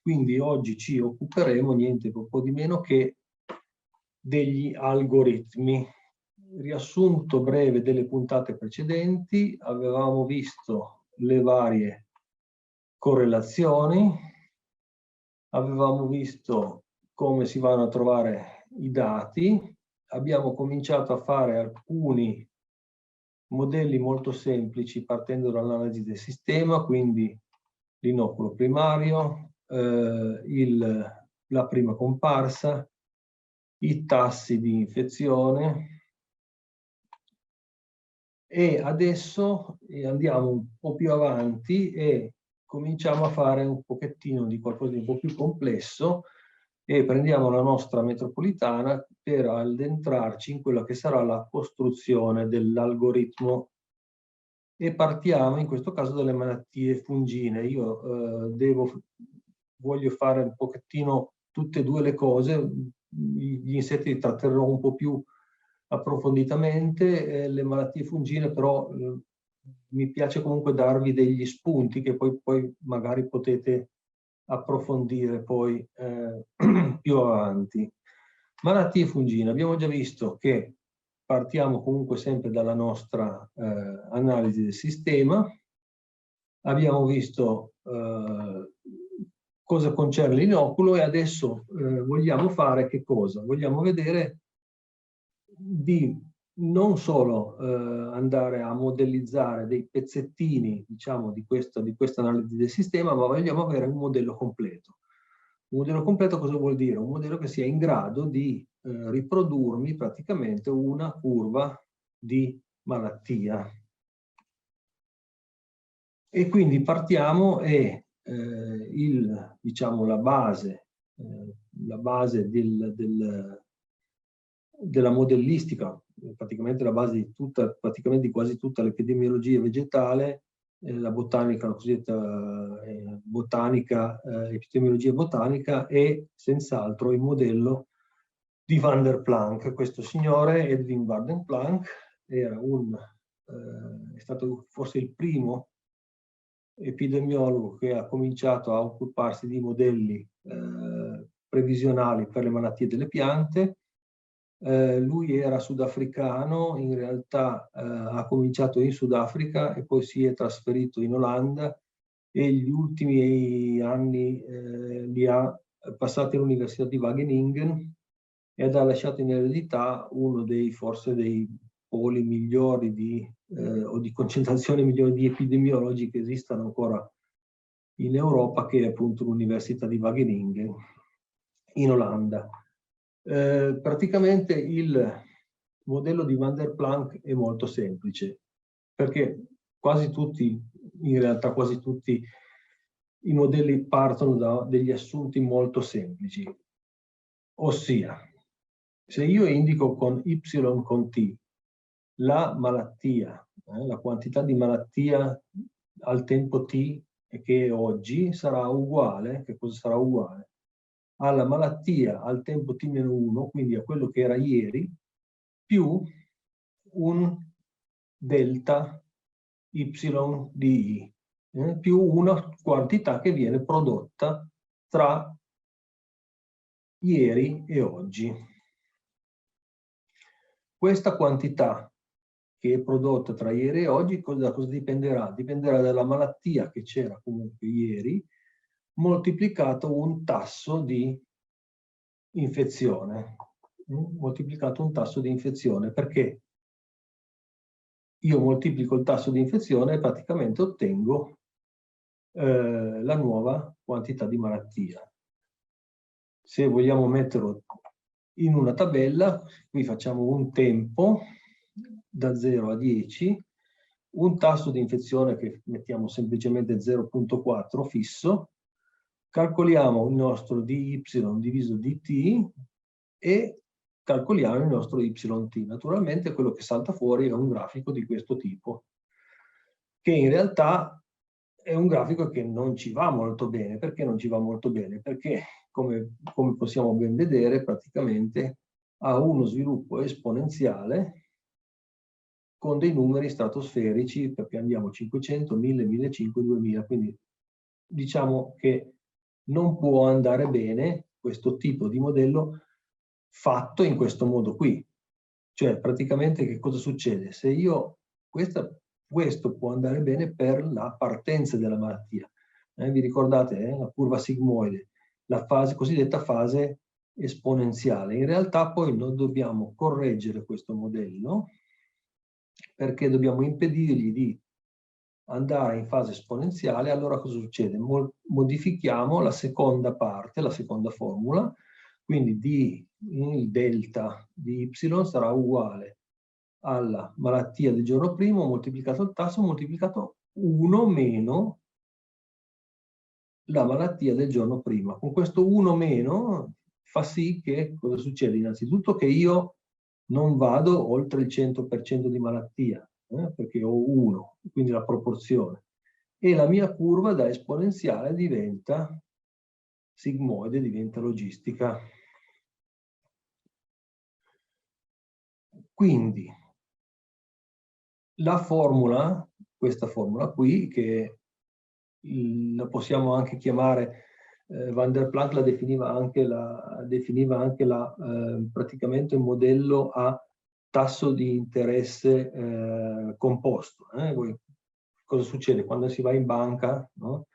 Quindi oggi ci occuperemo niente poco di meno che degli algoritmi. Riassunto breve delle puntate precedenti: avevamo visto le varie correlazioni, avevamo visto come si vanno a trovare i dati, abbiamo cominciato a fare alcuni modelli molto semplici partendo dall'analisi del sistema, quindi l'inoculo primario, la prima comparsa, i tassi di infezione, e adesso andiamo un po' più avanti e cominciamo a fare un pochettino di qualcosa di un po' più complesso, e prendiamo la nostra metropolitana per addentrarci in quella che sarà la costruzione dell'algoritmo, e partiamo in questo caso dalle malattie fungine. Io voglio fare un pochettino tutte e due le cose. Gli insetti li tratterò un po' più approfonditamente, le malattie fungine però mi piace comunque darvi degli spunti che poi magari potete approfondire poi più avanti. Malattie fungine, abbiamo già visto che partiamo comunque sempre dalla nostra analisi del sistema. Abbiamo visto cosa concerne l'inoculo, e adesso vogliamo fare che cosa? Vogliamo vedere di non solo andare a modellizzare dei pezzettini, diciamo, di questa analisi del sistema, ma vogliamo avere un modello completo. Un modello completo cosa vuol dire? Un modello che sia in grado di riprodurmi praticamente una curva di malattia. E quindi partiamo, e diciamo, la base della modellistica, praticamente la base di praticamente di quasi tutta l'epidemiologia vegetale, la botanica, la cosiddetta epidemiologia botanica, è senz'altro il modello di Van der Planck. Questo signore, Edwin Van der Planck, è stato forse il primo epidemiologo che ha cominciato a occuparsi di modelli previsionali per le malattie delle piante. Lui era sudafricano, in realtà ha cominciato in Sudafrica e poi si è trasferito in Olanda, e gli ultimi anni li ha passati all'Università di Wageningen, ed ha lasciato in eredità uno forse dei poli migliori o di concentrazione migliore di epidemiologi che esistano ancora in Europa, che è appunto l'Università di Wageningen in Olanda. Praticamente il modello di Van der Planck è molto semplice, perché in realtà quasi tutti i modelli partono da degli assunti molto semplici, ossia, se io indico con Y con T la malattia, la quantità di malattia al tempo T, e che oggi sarà uguale, che cosa sarà uguale? Alla malattia al tempo T-1, quindi a quello che era ieri, più un delta Y di I, più una quantità che viene prodotta tra ieri e oggi. Questa quantità che è prodotta tra ieri e oggi da cosa dipenderà? Dipenderà dalla malattia che c'era comunque ieri, moltiplicato un tasso di infezione. Moltiplicato un tasso di infezione, perché io moltiplico il tasso di infezione e praticamente ottengo la nuova quantità di malattia. Se vogliamo metterlo in una tabella, qui facciamo un tempo da 0 a 10, un tasso di infezione che mettiamo semplicemente 0,4 fisso, calcoliamo il nostro dy diviso dt e calcoliamo il nostro yt. Naturalmente quello che salta fuori è un grafico di questo tipo, che in realtà è un grafico che non ci va molto bene. Perché non ci va molto bene? Perché, come possiamo ben vedere, praticamente ha uno sviluppo esponenziale con dei numeri stratosferici, perché andiamo 500, 1000, 1500, 2000, quindi diciamo che non può andare bene questo tipo di modello fatto in questo modo qui. Cioè, praticamente che cosa succede? Se io, questo può andare bene per la partenza della malattia. Vi ricordate la curva sigmoide, la cosiddetta fase esponenziale. In realtà poi noi dobbiamo correggere questo modello, perché dobbiamo impedirgli di andare in fase esponenziale. Allora cosa succede? Modifichiamo la seconda parte, la seconda formula, quindi il delta di y sarà uguale alla malattia del giorno primo moltiplicato il tasso moltiplicato 1 meno la malattia del giorno prima. Con questo 1 meno fa sì che cosa succede? Innanzitutto che io non vado oltre il 100% di malattia, perché ho 1, quindi la proporzione. E la mia curva da esponenziale diventa sigmoide, diventa logistica. Quindi la formula, questa formula qui, che la possiamo anche chiamare, Van der Planck la definiva anche praticamente un modello a tasso di interesse composto. Cosa succede? Quando si va in banca, no?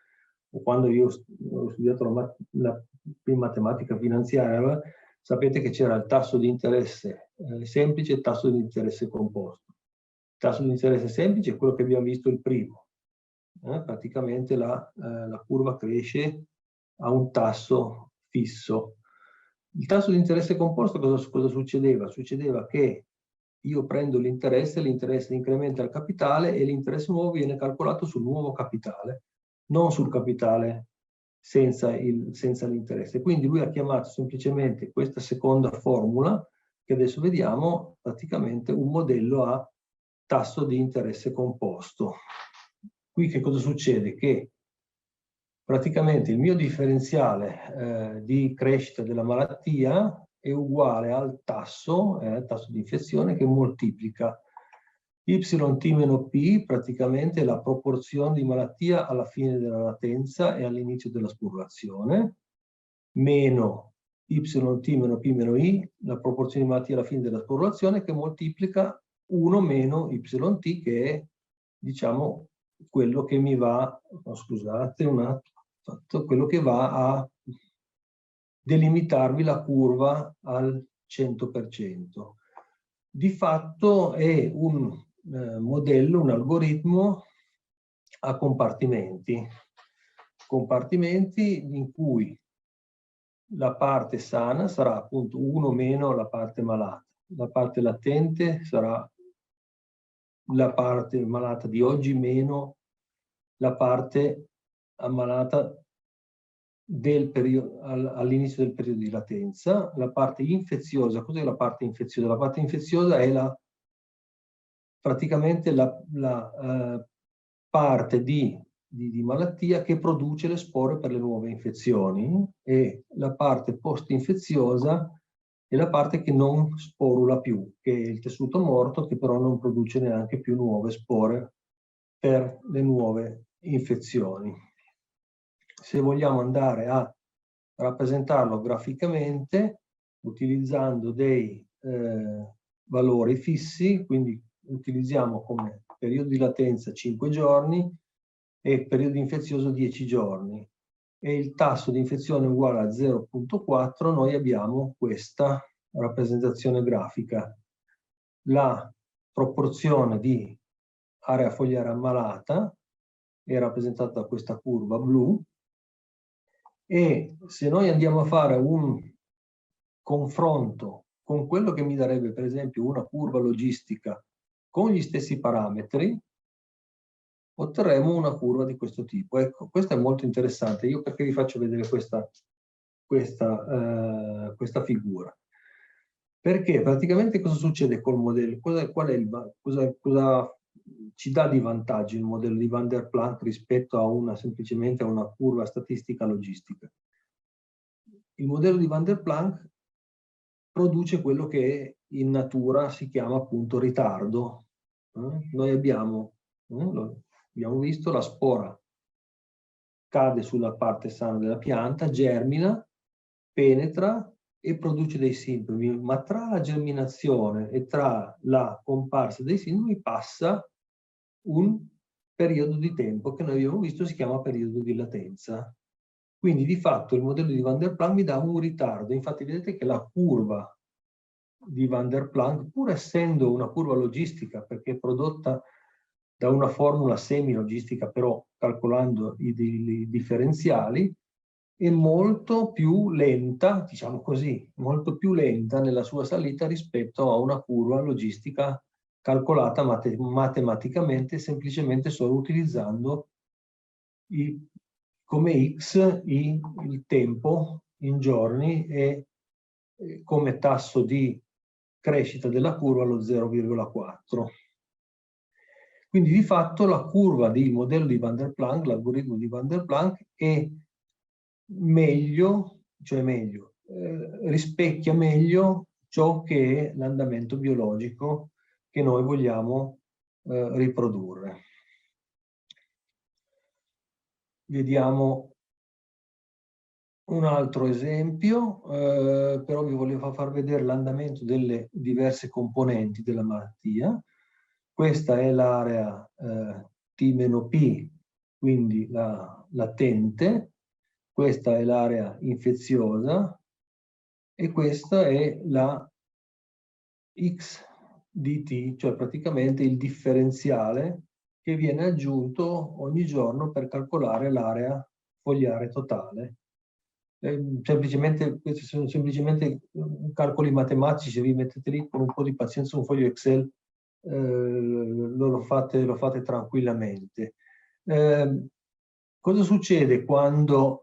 O quando io ho studiato la matematica finanziaria, sapete che c'era il tasso di interesse semplice e il tasso di interesse composto. Il tasso di interesse semplice è quello che abbiamo visto il primo. Praticamente la curva cresce a un tasso fisso. Il tasso di interesse composto cosa succedeva? Succedeva che io prendo l'interesse incrementa il capitale e l'interesse nuovo viene calcolato sul nuovo capitale, non sul capitale senza l'interesse. Quindi lui ha chiamato semplicemente questa seconda formula, che adesso vediamo, praticamente un modello a tasso di interesse composto. Qui che cosa succede? Che praticamente il mio differenziale di crescita della malattia è uguale al tasso di infezione, che moltiplica yt meno p, praticamente la proporzione di malattia alla fine della latenza e all'inizio della spurulazione, meno yt meno p meno i, la proporzione di malattia alla fine della spurulazione, che moltiplica 1 meno yt, che è, diciamo, quello che mi va, scusate un attimo, quello che va a delimitarvi la curva al 100%. Di fatto è un modello, un algoritmo a compartimenti in cui la parte sana sarà appunto 1 meno la parte malata, la parte latente sarà la parte malata di oggi meno la parte ammalata all'inizio del periodo di latenza. La parte infeziosa, cos'è la parte infeziosa? La parte infeziosa è praticamente la parte di malattia che produce le spore per le nuove infezioni, e la parte post-infeziosa è la parte che non sporula più, che è il tessuto morto, che però non produce neanche più nuove spore per le nuove infezioni. Se vogliamo andare a rappresentarlo graficamente, utilizzando dei valori fissi, quindi utilizziamo come periodo di latenza 5 giorni e periodo infezioso 10 giorni. e il tasso di infezione è uguale a 0,4, noi abbiamo questa rappresentazione grafica. La proporzione di area fogliare ammalata è rappresentata da questa curva blu, e se noi andiamo a fare un confronto con quello che mi darebbe per esempio una curva logistica con gli stessi parametri, otterremo una curva di questo tipo. Ecco, questo è molto interessante. Io perché vi faccio vedere questa figura? Perché praticamente cosa succede col modello? Cosa ci dà di vantaggio il modello di Van der Planck rispetto a semplicemente a una curva statistica logistica? Il modello di Van der Planck produce quello che in natura si chiama appunto ritardo. Noi abbiamo visto la spora cade sulla parte sana della pianta, germina, penetra e produce dei sintomi, ma tra la germinazione e tra la comparsa dei sintomi passa un periodo di tempo che noi abbiamo visto si chiama periodo di latenza. Quindi di fatto il modello di Van der Planck mi dà un ritardo. Infatti vedete che la curva di Van der Planck, pur essendo una curva logistica, perché è prodotta da una formula semi-logistica, però calcolando i differenziali, è molto più lenta, diciamo così, molto più lenta nella sua salita rispetto a una curva logistica calcolata matematicamente, semplicemente solo utilizzando come x il tempo in giorni e come tasso di crescita della curva lo 0,4. Quindi di fatto la curva del modello di Van der Planck, l'algoritmo di Van der Planck, è meglio, rispecchia meglio ciò che è l'andamento biologico che noi vogliamo riprodurre. Vediamo un altro esempio, però vi volevo far vedere l'andamento delle diverse componenti della malattia. Questa è l'area T-P, quindi la latente, questa è l'area infeziosa e questa è la XDT, cioè praticamente il differenziale che viene aggiunto ogni giorno per calcolare l'area fogliare totale. Questi sono semplicemente calcoli matematici, se vi mettete lì con un po' di pazienza un foglio Excel lo fate tranquillamente. Cosa succede quando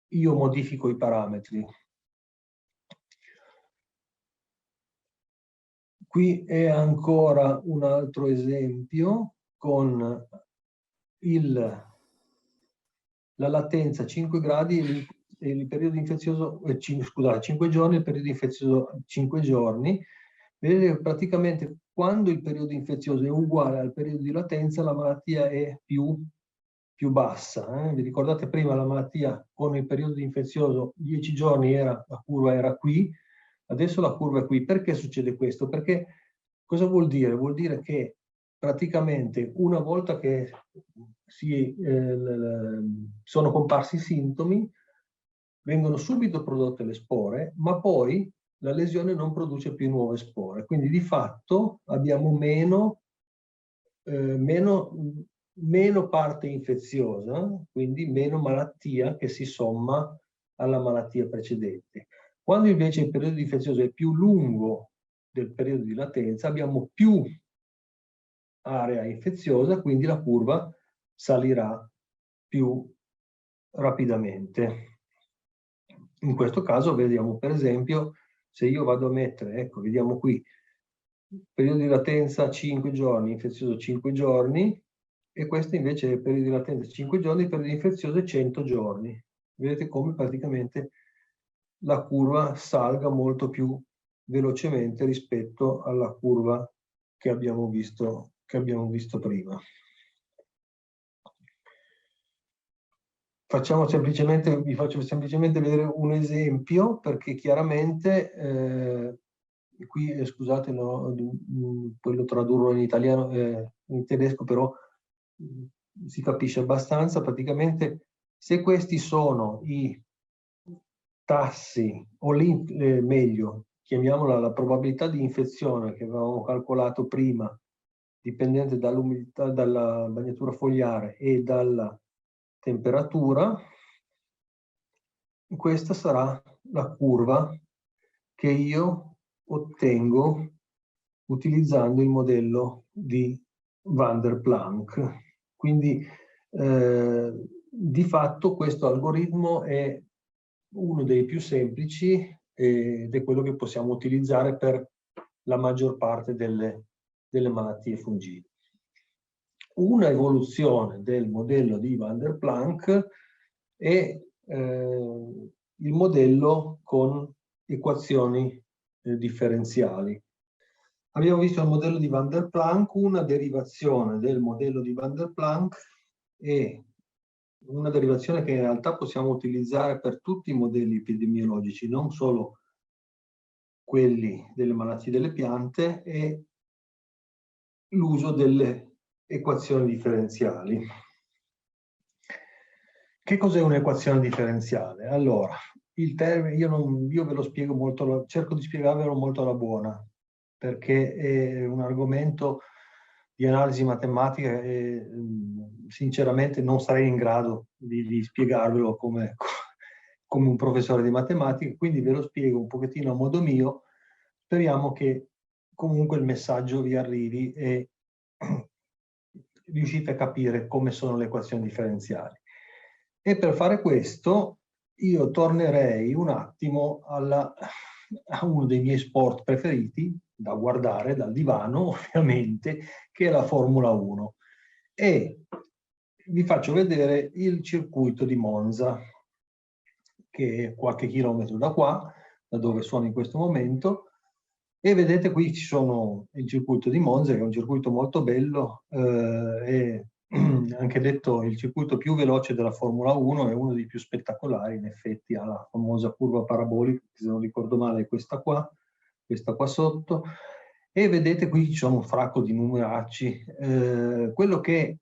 io modifico i parametri? Qui è ancora un altro esempio con la latenza 5 gradi e il periodo infezioso, scusate, 5 giorni, il periodo infezioso 5 giorni. Vedete che praticamente quando il periodo infezioso è uguale al periodo di latenza, la malattia è più bassa. Vi ricordate prima la malattia con il periodo infezioso 10 giorni la curva era qui, adesso la curva è qui. Perché succede questo? Perché cosa vuol dire? Vuol dire che praticamente una volta che sono comparsi i sintomi, vengono subito prodotte le spore, ma poi la lesione non produce più nuove spore. Quindi di fatto abbiamo meno parte infeziosa, quindi meno malattia che si somma alla malattia precedente. Quando invece il periodo infezioso è più lungo del periodo di latenza, abbiamo più area infeziosa, quindi la curva salirà più rapidamente. In questo caso vediamo per esempio, se io vado a mettere, ecco, vediamo qui, periodo di latenza 5 giorni, infezioso 5 giorni, e questo invece è il periodo di latenza 5 giorni, il periodo infezioso è 100 giorni. Vedete come praticamente la curva salga molto più velocemente rispetto alla curva che abbiamo visto prima. Vi faccio semplicemente vedere un esempio, perché chiaramente qui, scusate, no, poi lo tradurrò in italiano, in tedesco, però si capisce abbastanza. Praticamente se questi sono i tassi, o meglio, chiamiamola la probabilità di infezione che avevamo calcolato prima, dipendente dall'umidità, dalla bagnatura fogliare e dalla temperatura, questa sarà la curva che io ottengo utilizzando il modello di Van der Planck. Quindi di fatto questo algoritmo è uno dei più semplici ed è quello che possiamo utilizzare per la maggior parte delle malattie fungine. Una evoluzione del modello di Van der Planck è il modello con equazioni differenziali. Abbiamo visto il modello di Van der Planck, una derivazione del modello di Van der Planck e una derivazione che in realtà possiamo utilizzare per tutti i modelli epidemiologici, non solo quelli delle malattie delle piante, e l'uso delle equazioni differenziali. Che cos'è un'equazione differenziale? Allora, il termine, io ve lo spiego molto, cerco di spiegarvelo molto alla buona, perché è un argomento di analisi matematica e sinceramente non sarei in grado di spiegarvelo come un professore di matematica, quindi ve lo spiego un pochettino a modo mio. Speriamo che comunque il messaggio vi arrivi e riuscite a capire come sono le equazioni differenziali. E per fare questo io tornerei un attimo a uno dei miei sport preferiti da guardare dal divano, ovviamente, che è la Formula 1. E vi faccio vedere il circuito di Monza, che è qualche chilometro da qua, da dove sono in questo momento. E vedete qui ci sono il circuito di Monza, che è un circuito molto bello, e anche detto il circuito più veloce della Formula 1, è uno dei più spettacolari, in effetti ha la famosa curva parabolica, se non ricordo male è questa qua sotto, e vedete qui ci sono un fracco di numeracci. Quello che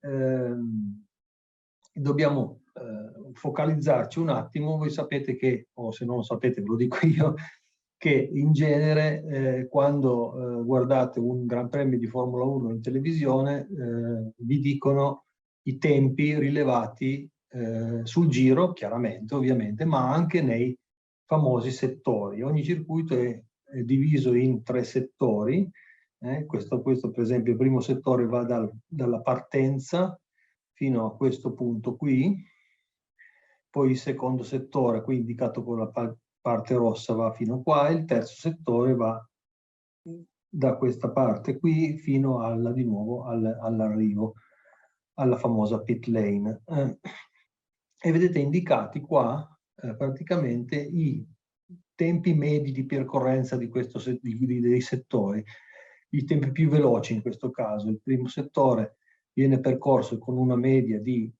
dobbiamo focalizzarci un attimo, voi sapete che, o se non lo sapete ve lo dico io, che in genere quando guardate un Gran Premio di Formula 1 in televisione vi dicono i tempi rilevati sul giro, chiaramente, ovviamente, ma anche nei famosi settori. Ogni circuito è diviso in 3 settori. Questo per esempio, il primo settore va dalla partenza fino a questo punto qui, poi il secondo settore, qui indicato con la parte rossa, va fino qua, e il terzo settore va da questa parte qui fino di nuovo all'arrivo, alla famosa pit lane. E vedete indicati qua praticamente i tempi medi di percorrenza dei settori, i tempi più veloci in questo caso. Il primo settore viene percorso con una media viene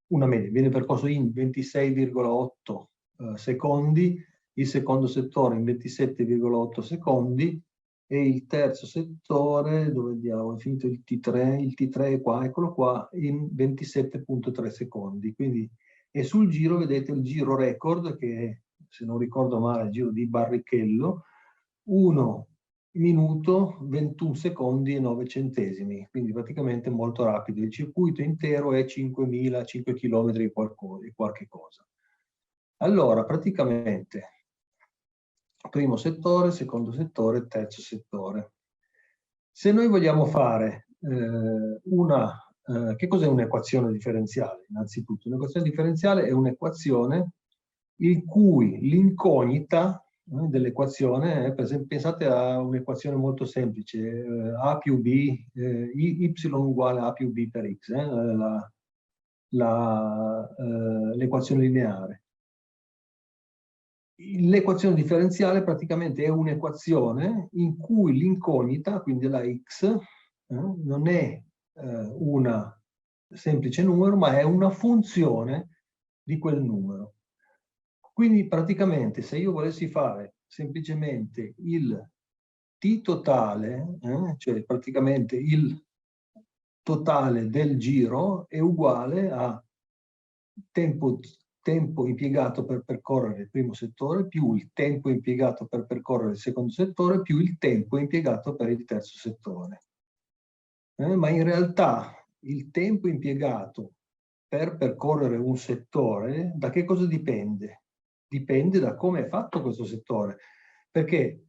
percorso in 26,8 secondi, il secondo settore in 27,8 secondi e il terzo settore, dove andiamo? È finito il T3 è qua, eccolo qua, in 27,3 secondi. Quindi, e sul giro vedete il giro record, che se non ricordo male è il giro di Barrichello, 1 minuto 21 secondi e 9 centesimi, quindi praticamente molto rapido. Il circuito intero è 5 km e qualche cosa. Allora, praticamente, primo settore, secondo settore, terzo settore. Se noi vogliamo fare che cos'è un'equazione differenziale? Innanzitutto, un'equazione differenziale è un'equazione in cui l'incognita dell'equazione, per esempio, pensate a un'equazione molto semplice, a più b, y uguale a più b per x, l'equazione lineare. L'equazione differenziale praticamente è un'equazione in cui l'incognita, quindi la x, non è un semplice numero, ma è una funzione di quel numero. Quindi praticamente se io volessi fare semplicemente il t totale, cioè praticamente totale del giro è uguale a tempo impiegato per percorrere il primo settore più il tempo impiegato per percorrere il secondo settore più il tempo impiegato per il terzo settore. Ma in realtà il tempo impiegato per percorrere un settore da che cosa dipende? Dipende da come è fatto questo settore. Perché,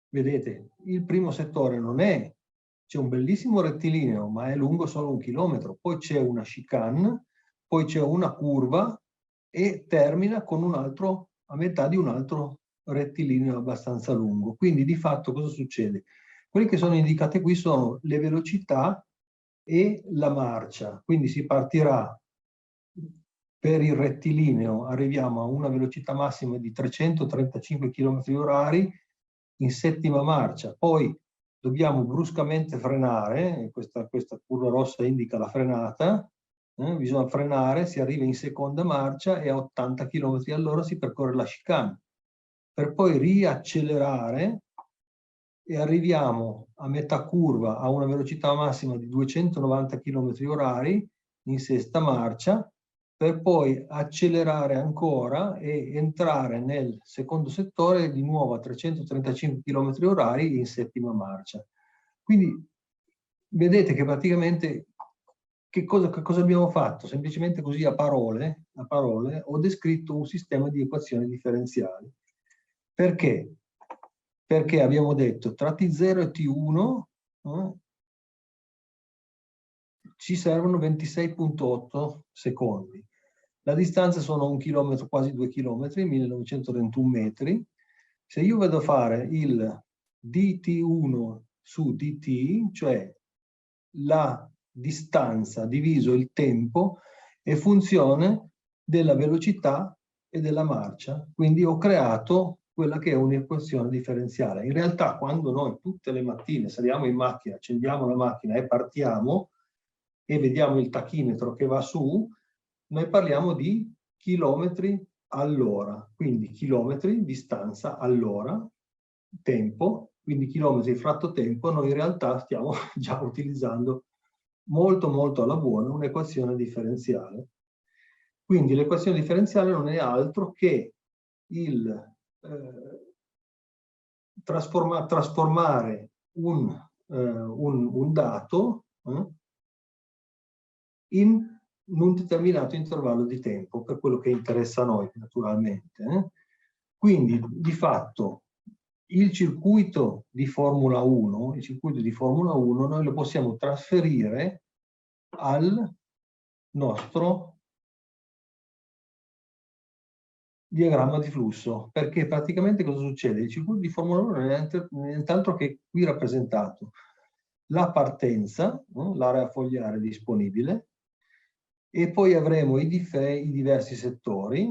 vedete, il primo settore non è, c'è un bellissimo rettilineo, ma è lungo solo 1 chilometro, poi c'è una chicane, poi c'è una curva e termina con un altro, a metà di un altro rettilineo abbastanza lungo. Quindi di fatto cosa succede? Quelle che sono indicate qui sono le velocità e la marcia. Quindi si partirà per il rettilineo, arriviamo a una velocità massima di 335 km/h in settima marcia. Poi dobbiamo bruscamente frenare, questa curva rossa indica la frenata, bisogna frenare, si arriva in seconda marcia e a 80 km/h si percorre la chicane, per poi riaccelerare e arriviamo a metà curva a una velocità massima di 290 km/h in sesta marcia, per poi accelerare ancora e entrare nel secondo settore di nuovo a 335 km/h in settima marcia. Quindi vedete che praticamente che cosa abbiamo fatto? Semplicemente così a parole ho descritto un sistema di equazioni differenziali. Perché? Perché abbiamo detto tra T0 e T1 ci servono 26,8 secondi. La distanza sono 1 chilometro, quasi 2 chilometri, 1921 metri. Se io vado a fare il dt1 su dt, cioè la distanza diviso il tempo, è funzione della velocità e della marcia. Quindi ho creato quella che è un'equazione differenziale. In realtà quando noi tutte le mattine saliamo in macchina, accendiamo la macchina e partiamo e vediamo il tachimetro che va su, noi parliamo di chilometri all'ora. Quindi chilometri, distanza all'ora, tempo, quindi chilometri fratto tempo, noi in realtà stiamo già utilizzando molto alla buona un'equazione differenziale. Quindi l'equazione differenziale non è altro che il trasformare un dato in un determinato intervallo di tempo, per quello che interessa a noi naturalmente. Quindi di fatto il circuito di Formula 1, noi lo possiamo trasferire al nostro diagramma di flusso, perché praticamente cosa succede? Il circuito di Formula 1 non è nient'altro che qui rappresentato. La partenza, l'area fogliare disponibile, e poi avremo i diversi settori,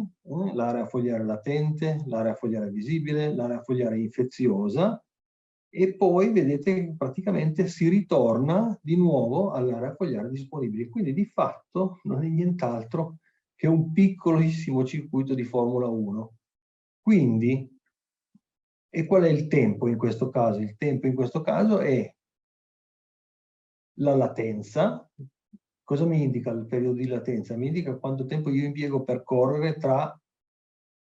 l'area fogliare latente, l'area fogliare visibile, l'area fogliare infeziosa, e poi vedete che praticamente si ritorna di nuovo all'area fogliare disponibile. Quindi di fatto non è nient'altro che un piccolissimo circuito di Formula 1. Quindi, e qual è il tempo in questo caso? Il tempo in questo caso è la latenza. Cosa mi indica il periodo di latenza? Mi indica quanto tempo io impiego per correre tra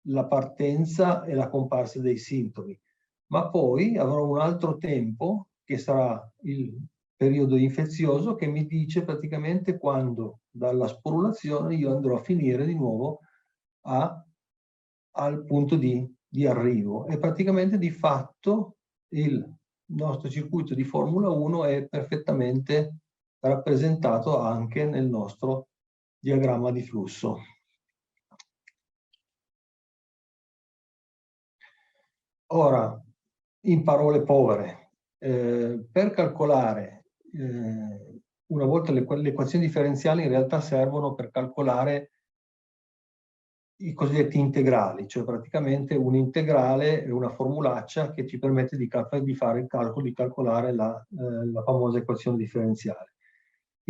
la partenza e la comparsa dei sintomi. Ma poi avrò un altro tempo, che sarà il periodo infezioso, che mi dice praticamente quando dalla sporulazione io andrò a finire di nuovo al punto di arrivo. E praticamente di fatto il nostro circuito di Formula 1 è perfettamente rappresentato anche nel nostro diagramma di flusso. Ora, in parole povere, per calcolare, una volta le equazioni differenziali in realtà servono per calcolare i cosiddetti integrali, cioè praticamente un integrale è una formulaccia che ci permette di fare il calcolo, di calcolare la famosa equazione differenziale.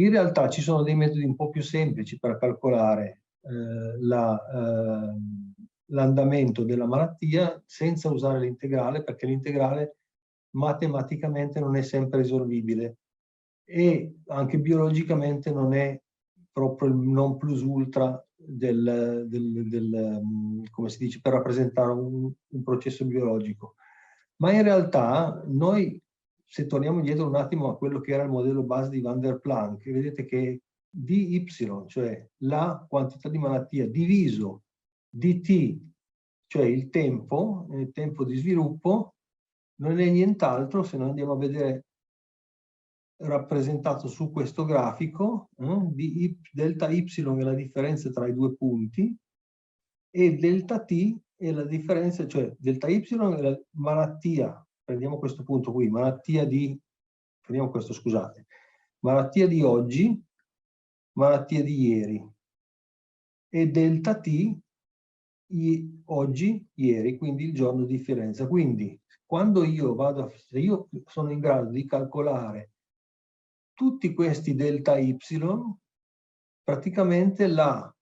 In realtà ci sono dei metodi un po' più semplici per calcolare l'andamento della malattia senza usare l'integrale, perché l'integrale matematicamente non è sempre risolvibile e anche biologicamente non è proprio il non plus ultra come si dice, per rappresentare un processo biologico. Ma in realtà noi, se torniamo indietro un attimo a quello che era il modello base di Van der Planck, vedete che dy, cioè la quantità di malattia, diviso dt, cioè il tempo di sviluppo, non è nient'altro, se noi andiamo a vedere rappresentato su questo grafico, di delta y è la differenza tra i due punti e delta t è la differenza, cioè delta y è la malattia, prendiamo questo punto qui, malattia di, prendiamo questo, scusate, malattia di oggi, malattia di ieri, e delta t oggi, ieri, quindi il giorno di differenza. Quindi quando io vado, se io sono in grado di calcolare tutti questi delta y, praticamente la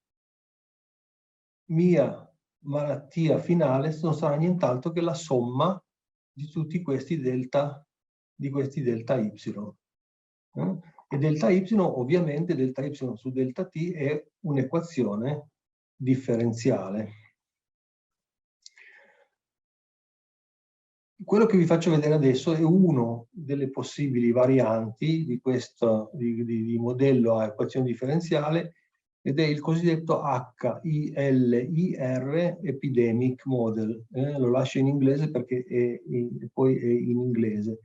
mia malattia finale non sarà nient'altro che la somma di tutti questi delta y. E delta y, ovviamente, delta y su delta t è un'equazione differenziale. Quello che vi faccio vedere adesso è una delle possibili varianti di questo di modello a equazione differenziale, ed è il cosiddetto HILIR Epidemic Model. Lo lascio in inglese perché poi è in inglese.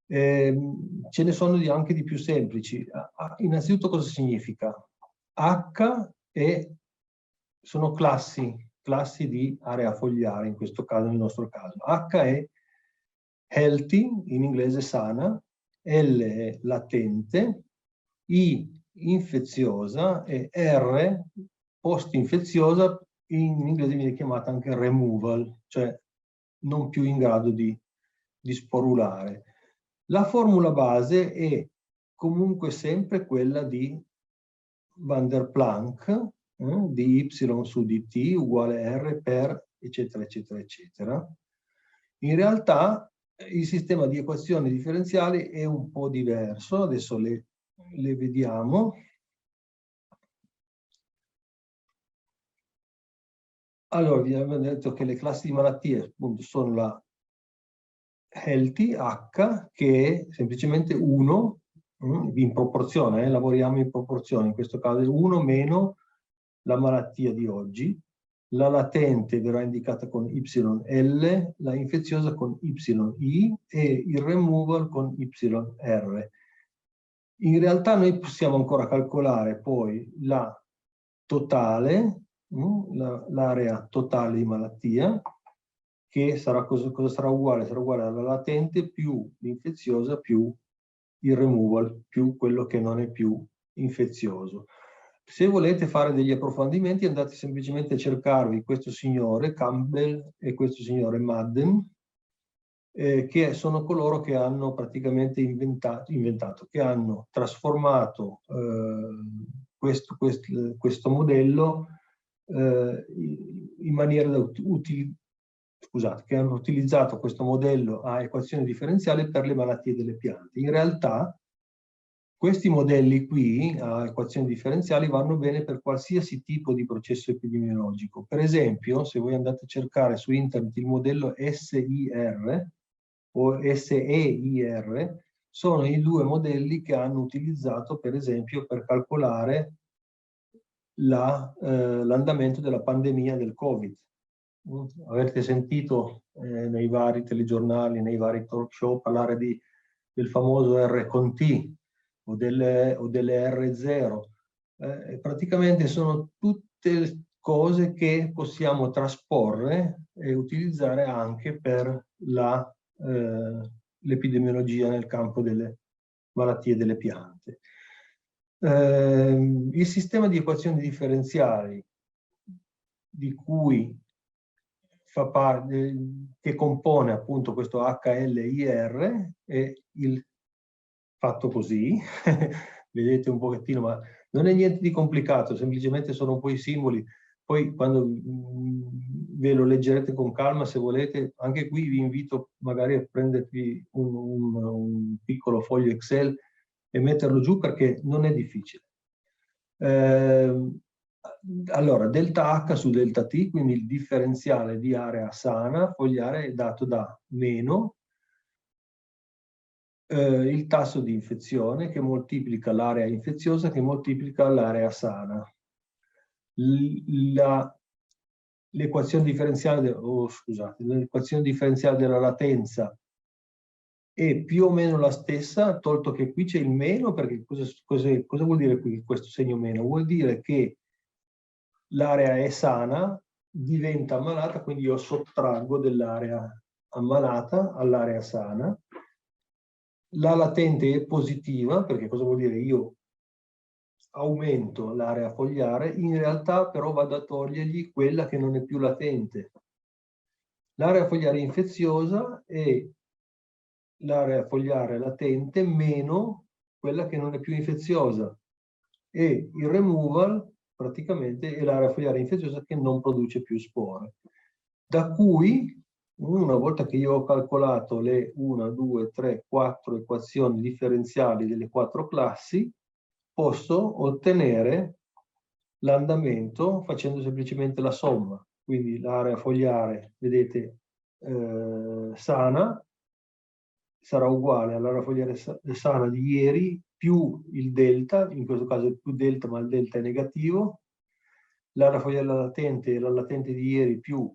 Ce ne sono anche di più semplici. Innanzitutto cosa significa? H sono classi di area fogliare, in questo caso, nel nostro caso. H è healthy, in inglese sana, L è latente, I infeziosa e R post-infeziosa, in inglese viene chiamata anche removal, cioè non più in grado di sporulare. La formula base è comunque sempre quella di Van der Planck, di y su dt uguale r per eccetera eccetera eccetera. In realtà il sistema di equazioni differenziali è un po' diverso, adesso le vediamo. Allora, vi abbiamo detto che le classi di malattie appunto sono la healthy, H, che è semplicemente 1 in proporzione, lavoriamo in proporzione, in questo caso è 1 meno la malattia di oggi, la latente verrà indicata con YL, la infeziosa con YI e il removal con YR. In realtà noi possiamo ancora calcolare poi la totale, l'area totale di malattia, che sarà cosa sarà uguale? Sarà uguale alla latente più l'infeziosa più il removal, più quello che non è più infezioso. Se volete fare degli approfondimenti, andate semplicemente a cercarvi questo signore Campbell e questo signore Madden, che sono coloro che hanno praticamente inventato, che hanno trasformato questo modello in maniera da scusate, che hanno utilizzato questo modello a equazione differenziale per le malattie delle piante. In realtà questi modelli qui a equazioni differenziali vanno bene per qualsiasi tipo di processo epidemiologico. Per esempio, se voi andate a cercare su internet il modello SIR o SEIR, sono i due modelli che hanno utilizzato, per esempio, per calcolare l'andamento della pandemia del Covid. Avete sentito nei vari telegiornali, nei vari talk show parlare del famoso R con T o delle R0. Praticamente sono tutte cose che possiamo trasporre e utilizzare anche per l'epidemiologia nel campo delle malattie delle piante. Il sistema di equazioni differenziali di cui fa parte, che compone appunto questo HLIR, è il fatto così, vedete un pochettino, ma non è niente di complicato, semplicemente sono un po' i simboli. Poi quando ve lo leggerete con calma, se volete, anche qui vi invito magari a prendervi un piccolo foglio Excel e metterlo giù perché non è difficile. Allora, delta H su delta T, quindi il differenziale di area sana fogliare è dato da meno il tasso di infezione che moltiplica l'area infeziosa che moltiplica l'area sana. L'equazione differenziale, l'equazione differenziale della latenza è più o meno la stessa, tolto che qui c'è il meno, perché cosa vuol dire qui questo segno meno? Vuol dire che l'area è sana, diventa ammalata, quindi io sottraggo dell'area ammalata all'area sana. La latente è positiva, perché cosa vuol dire? Io aumento l'area fogliare, in realtà però vado a togliergli quella che non è più latente. L'area fogliare infeziosa è l'area fogliare latente meno quella che non è più infeziosa, e il removal praticamente è l'area fogliare infeziosa che non produce più spore. Da cui, una volta che io ho calcolato le 1, 2, 3, 4 equazioni differenziali delle 4 classi, posso ottenere l'andamento facendo semplicemente la somma. Quindi l'area fogliare, vedete, sana, sarà uguale all'area fogliare sana di ieri più il delta, in questo caso è più delta ma il delta è negativo, l'area fogliare latente è la latente di ieri più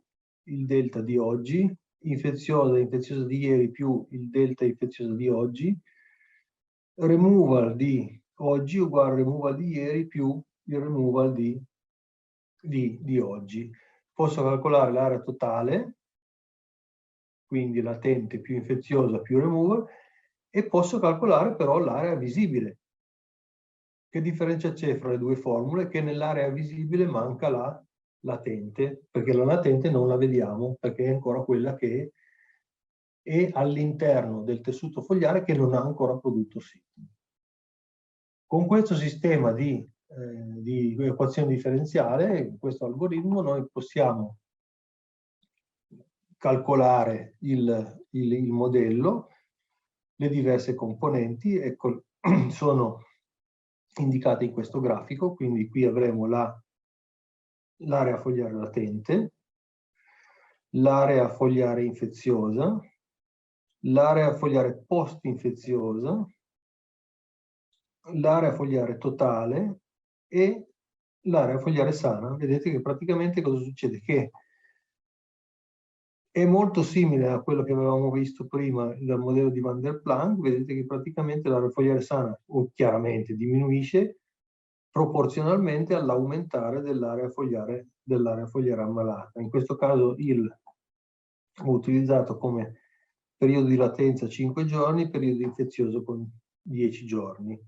il delta di oggi, infeziosa di ieri più il delta infeziosa di oggi, removal di oggi uguale removal di ieri più il removal di oggi. Posso calcolare l'area totale, quindi latente più infeziosa più removal, e posso calcolare però l'area visibile. Che differenza c'è fra le due formule? Che nell'area visibile manca la latente, perché la latente non la vediamo, perché è ancora quella che è all'interno del tessuto fogliare che non ha ancora prodotto sintomi. Con questo sistema di equazione differenziale, questo algoritmo, noi possiamo calcolare il modello, le diverse componenti, ecco, sono indicate in questo grafico, quindi qui avremo l'area fogliare latente, l'area fogliare infeziosa, l'area fogliare post-infeziosa, l'area fogliare totale e l'area fogliare sana. Vedete che praticamente cosa succede? Che è molto simile a quello che avevamo visto prima dal modello di Van der Planck. Vedete che praticamente l'area fogliare sana chiaramente diminuisce proporzionalmente all'aumentare dell'area fogliare ammalata. In questo caso ho utilizzato come periodo di latenza 5 giorni, periodo infezioso con 10 giorni.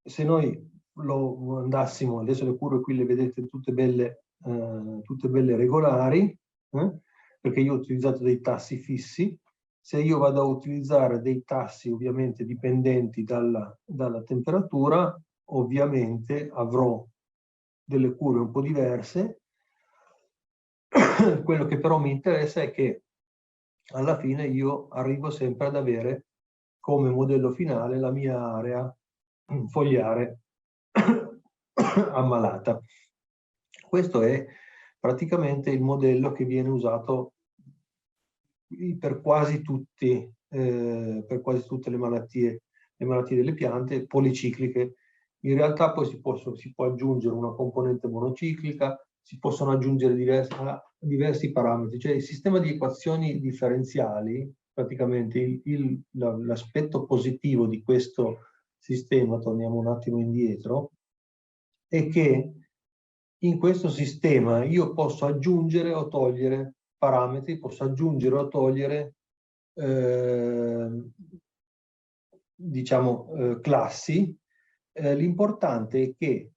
Se noi lo andassimo, adesso le curve qui le vedete tutte belle regolari, perché io ho utilizzato dei tassi fissi. Se io vado a utilizzare dei tassi ovviamente dipendenti dalla temperatura, ovviamente avrò delle curve un po' diverse. Quello che però mi interessa è che alla fine io arrivo sempre ad avere come modello finale la mia area fogliare ammalata. Questo è praticamente il modello che viene usato per quasi tutte le malattie delle piante policicliche. In realtà poi si può aggiungere una componente monociclica, si possono aggiungere diversi parametri, cioè il sistema di equazioni differenziali, praticamente l'aspetto positivo di questo sistema, torniamo un attimo indietro, è che in questo sistema io posso aggiungere o togliere parametri, posso aggiungere o togliere diciamo classi. L'importante è che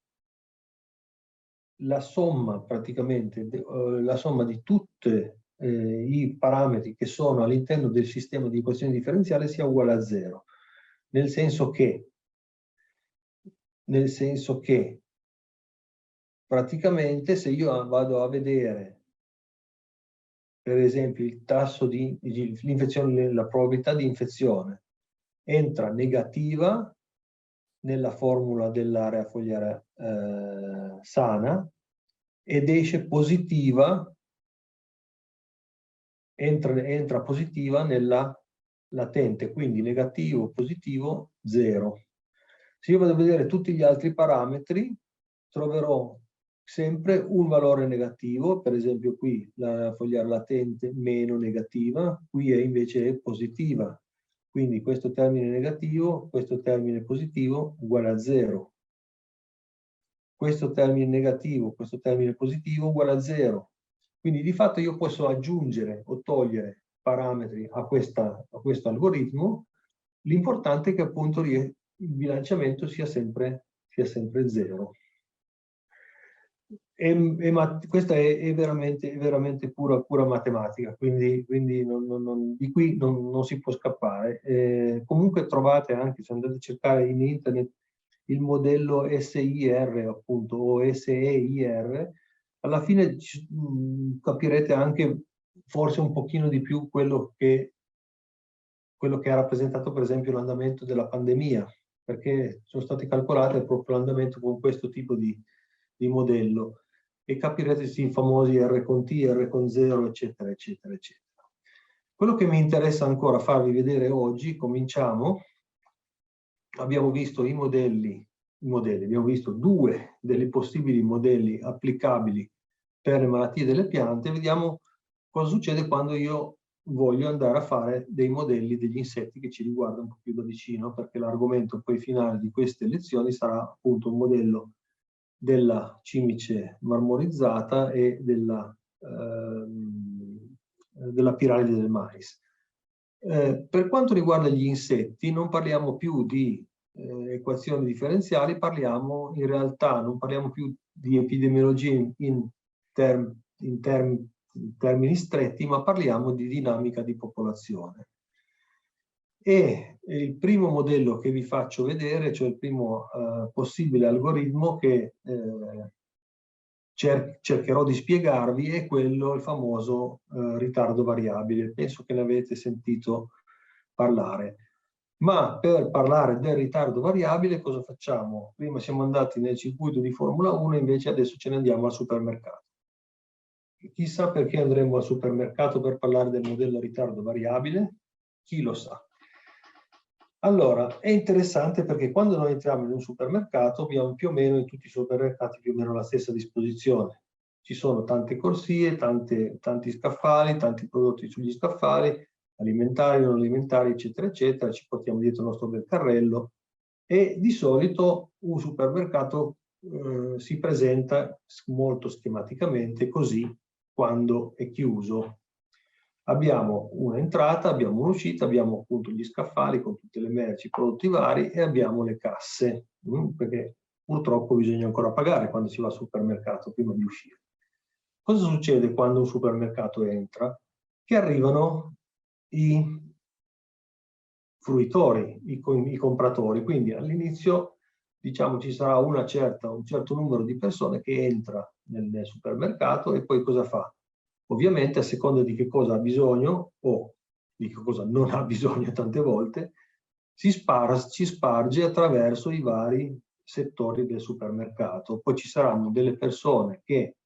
la somma praticamente, la somma di tutti i parametri che sono all'interno del sistema di equazione differenziale sia uguale a 0. Nel senso che praticamente se io vado a vedere per esempio il tasso di l'infezione, la probabilità di infezione entra negativa nella formula dell'area fogliare sana ed esce positiva, entra positiva nella latente, quindi negativo, positivo, 0. Se io vado a vedere tutti gli altri parametri, troverò sempre un valore negativo, per esempio qui la fogliare latente meno negativa, qui invece è positiva. Quindi questo termine negativo, questo termine positivo uguale a 0. Questo termine negativo, questo termine positivo uguale a 0. Quindi di fatto io posso aggiungere o togliere parametri a questo algoritmo. L'importante è che appunto il bilanciamento sia sempre 0. Questa è veramente pura matematica, quindi di qui non si può scappare. Comunque trovate anche, se andate a cercare in internet, il modello SIR, appunto, o SEIR, alla fine capirete anche forse un pochino di più quello che ha rappresentato per esempio l'andamento della pandemia, perché sono stati calcolati proprio l'andamento con questo tipo di modello, e capirete i famosi R con T, R con 0, eccetera, eccetera, eccetera. Quello che mi interessa ancora farvi vedere oggi, cominciamo. Abbiamo visto i modelli, abbiamo visto 2 dei possibili modelli applicabili per le malattie delle piante. Vediamo cosa succede quando io voglio andare a fare dei modelli degli insetti che ci riguardano un po' più da vicino, perché l'argomento poi finale di queste lezioni sarà appunto un modello della cimice marmorizzata e della piralide del mais. Per quanto riguarda gli insetti, non parliamo più di equazioni differenziali, in realtà non parliamo più di epidemiologia in termini stretti, ma parliamo di dinamica di popolazione. E il primo modello che vi faccio vedere, cioè il primo possibile algoritmo che cercherò di spiegarvi, è il famoso ritardo variabile. Penso che ne avete sentito parlare. Ma per parlare del ritardo variabile cosa facciamo? Prima siamo andati nel circuito di Formula 1, invece adesso ce ne andiamo al supermercato. Chissà perché andremo al supermercato per parlare del modello ritardo variabile? Chi lo sa? Allora, è interessante perché quando noi entriamo in un supermercato abbiamo più o meno in tutti i supermercati più o meno la stessa disposizione. Ci sono tante corsie, tanti scaffali, tanti prodotti sugli scaffali, alimentari, non alimentari, eccetera, eccetera. Ci portiamo dietro il nostro bel carrello e di solito un supermercato si presenta molto schematicamente così quando è chiuso. Abbiamo un'entrata, abbiamo un'uscita, abbiamo appunto gli scaffali con tutte le merci, i prodotti vari, e abbiamo le casse, perché purtroppo bisogna ancora pagare quando si va al supermercato prima di uscire. Cosa succede quando un supermercato entra? Che arrivano i fruitori, i compratori, quindi all'inizio diciamo ci sarà un certo numero di persone che entra nel supermercato e poi cosa fa? Ovviamente a seconda di che cosa ha bisogno o di che cosa non ha bisogno tante volte, ci sparge attraverso i vari settori del supermercato. Poi ci saranno delle persone che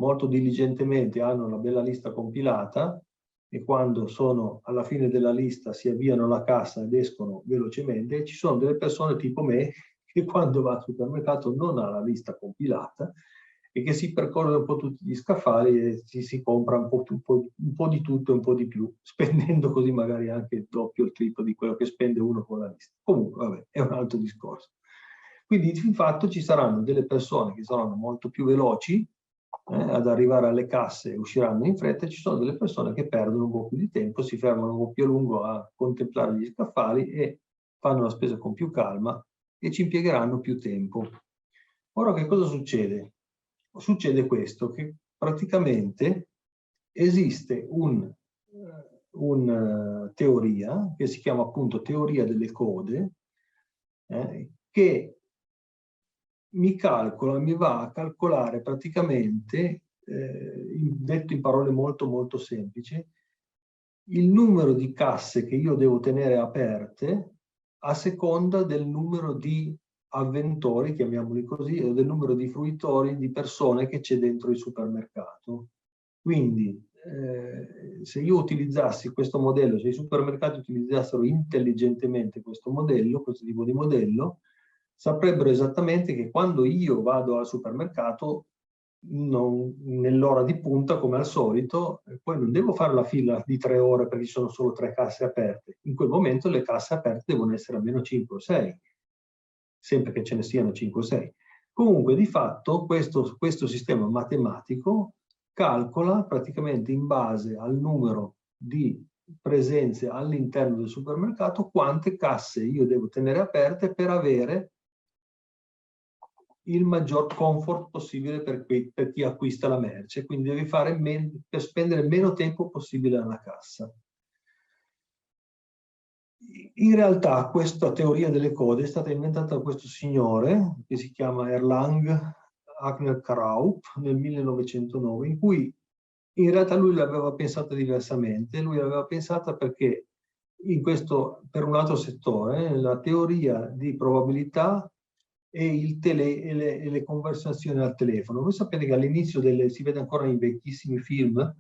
molto diligentemente hanno una bella lista compilata e quando sono alla fine della lista si avviano alla cassa ed escono velocemente. Ci sono delle persone tipo me che quando va al supermercato non ha la lista compilata e che si percorre un po' tutti gli scaffali e si compra un po' di tutto e un po' di più, spendendo così magari anche il doppio o il triplo di quello che spende uno con la lista. Comunque, vabbè, è un altro discorso. Quindi di fatto ci saranno delle persone che saranno molto più veloci ad arrivare alle casse e usciranno in fretta, e ci sono delle persone che perdono un po' più di tempo, si fermano un po' più a lungo a contemplare gli scaffali e fanno la spesa con più calma e ci impiegheranno più tempo. Ora che cosa succede? Succede questo, che praticamente esiste una teoria che si chiama appunto teoria delle code, che mi va a calcolare praticamente, detto in parole molto molto semplici, il numero di casse che io devo tenere aperte a seconda del numero di avventori, chiamiamoli così, o del numero di fruitori, di persone che c'è dentro il supermercato. Quindi se io utilizzassi questo modello, se i supermercati utilizzassero intelligentemente questo modello, questo tipo di modello, saprebbero esattamente che quando io vado al supermercato, nell'ora di punta come al solito, poi non devo fare la fila di 3 ore perché ci sono solo 3 casse aperte. In quel momento le casse aperte devono essere almeno 5 o 6, sempre che ce ne siano 5 o 6. Comunque, di fatto, questo sistema matematico calcola praticamente in base al numero di presenze all'interno del supermercato quante casse io devo tenere aperte per avere il maggior comfort possibile per chi acquista la merce. Quindi devi fare per spendere meno tempo possibile alla cassa. In realtà questa teoria delle code è stata inventata da questo signore che si chiama Erlang Agner Karaup nel 1909, in cui in realtà lui l'aveva pensata diversamente. Lui l'aveva pensata perché per un altro settore, la teoria di probabilità e le conversazioni al telefono. Voi sapete che all'inizio si vede ancora in vecchissimi film,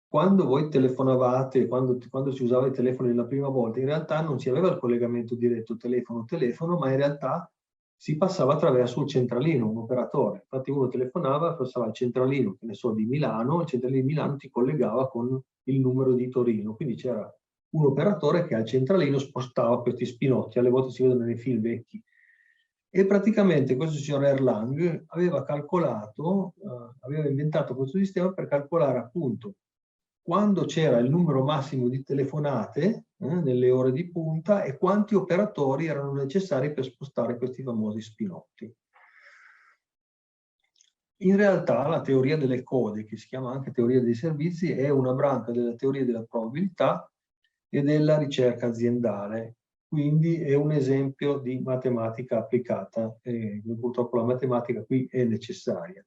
quando voi telefonavate, quando si usava il telefono la prima volta, in realtà non si aveva il collegamento diretto telefono-telefono, ma in realtà si passava attraverso il centralino, un operatore. Infatti uno telefonava, passava al centralino, che ne so, di Milano, il centralino di Milano ti collegava con il numero di Torino. Quindi c'era un operatore che al centralino spostava questi spinotti, alle volte si vedono nei film vecchi. E praticamente questo signor Erlang aveva calcolato, aveva inventato questo sistema per calcolare appunto quando c'era il numero massimo di telefonate nelle ore di punta e quanti operatori erano necessari per spostare questi famosi spinotti. In realtà la teoria delle code, che si chiama anche teoria dei servizi, è una branca della teoria della probabilità e della ricerca aziendale. Quindi è un esempio di matematica applicata, e purtroppo la matematica qui è necessaria.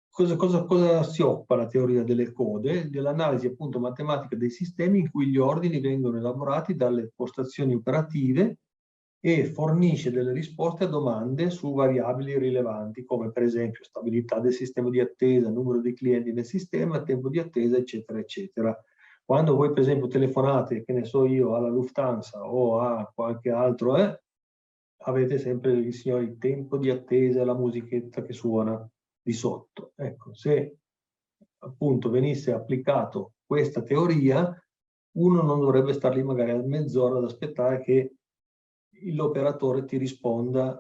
Cosa si occupa la teoria delle code? Dell'analisi appunto matematica dei sistemi in cui gli ordini vengono elaborati dalle postazioni operative e fornisce delle risposte a domande su variabili rilevanti, come per esempio stabilità del sistema di attesa, numero di clienti nel sistema, tempo di attesa, eccetera, eccetera. Quando voi per esempio telefonate, che ne so io, alla Lufthansa o a qualche altro, avete sempre il signore tempo di attesa e la musichetta che suona di sotto. Ecco, se appunto venisse applicato questa teoria, uno non dovrebbe star lì magari a mezz'ora ad aspettare che l'operatore ti risponda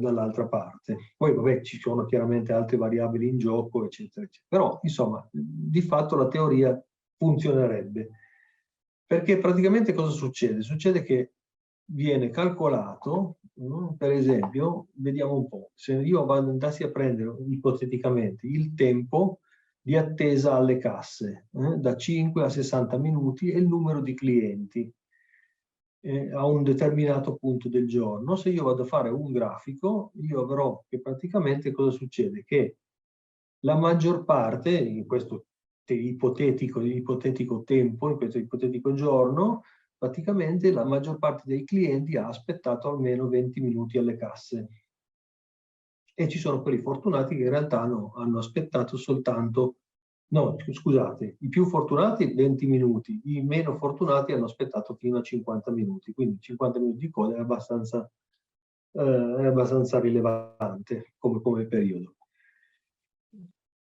dall'altra parte. Poi vabbè, ci sono chiaramente altre variabili in gioco, eccetera, eccetera. Però insomma, di fatto la teoria funzionerebbe. Perché praticamente cosa succede? Succede che viene calcolato, per esempio, vediamo un po', se io andassi a prendere ipoteticamente il tempo di attesa alle casse, da 5 a 60 minuti e il numero di clienti a un determinato punto del giorno, se io vado a fare un grafico, io avrò che praticamente cosa succede? Che la maggior parte, in questo ipotetico tempo, in questo ipotetico giorno, praticamente la maggior parte dei clienti ha aspettato almeno 20 minuti alle casse. E ci sono quelli fortunati che in realtà hanno aspettato soltanto, no, scusate, i più fortunati 20 minuti, i meno fortunati hanno aspettato fino a 50 minuti, quindi 50 minuti di coda è abbastanza rilevante come periodo.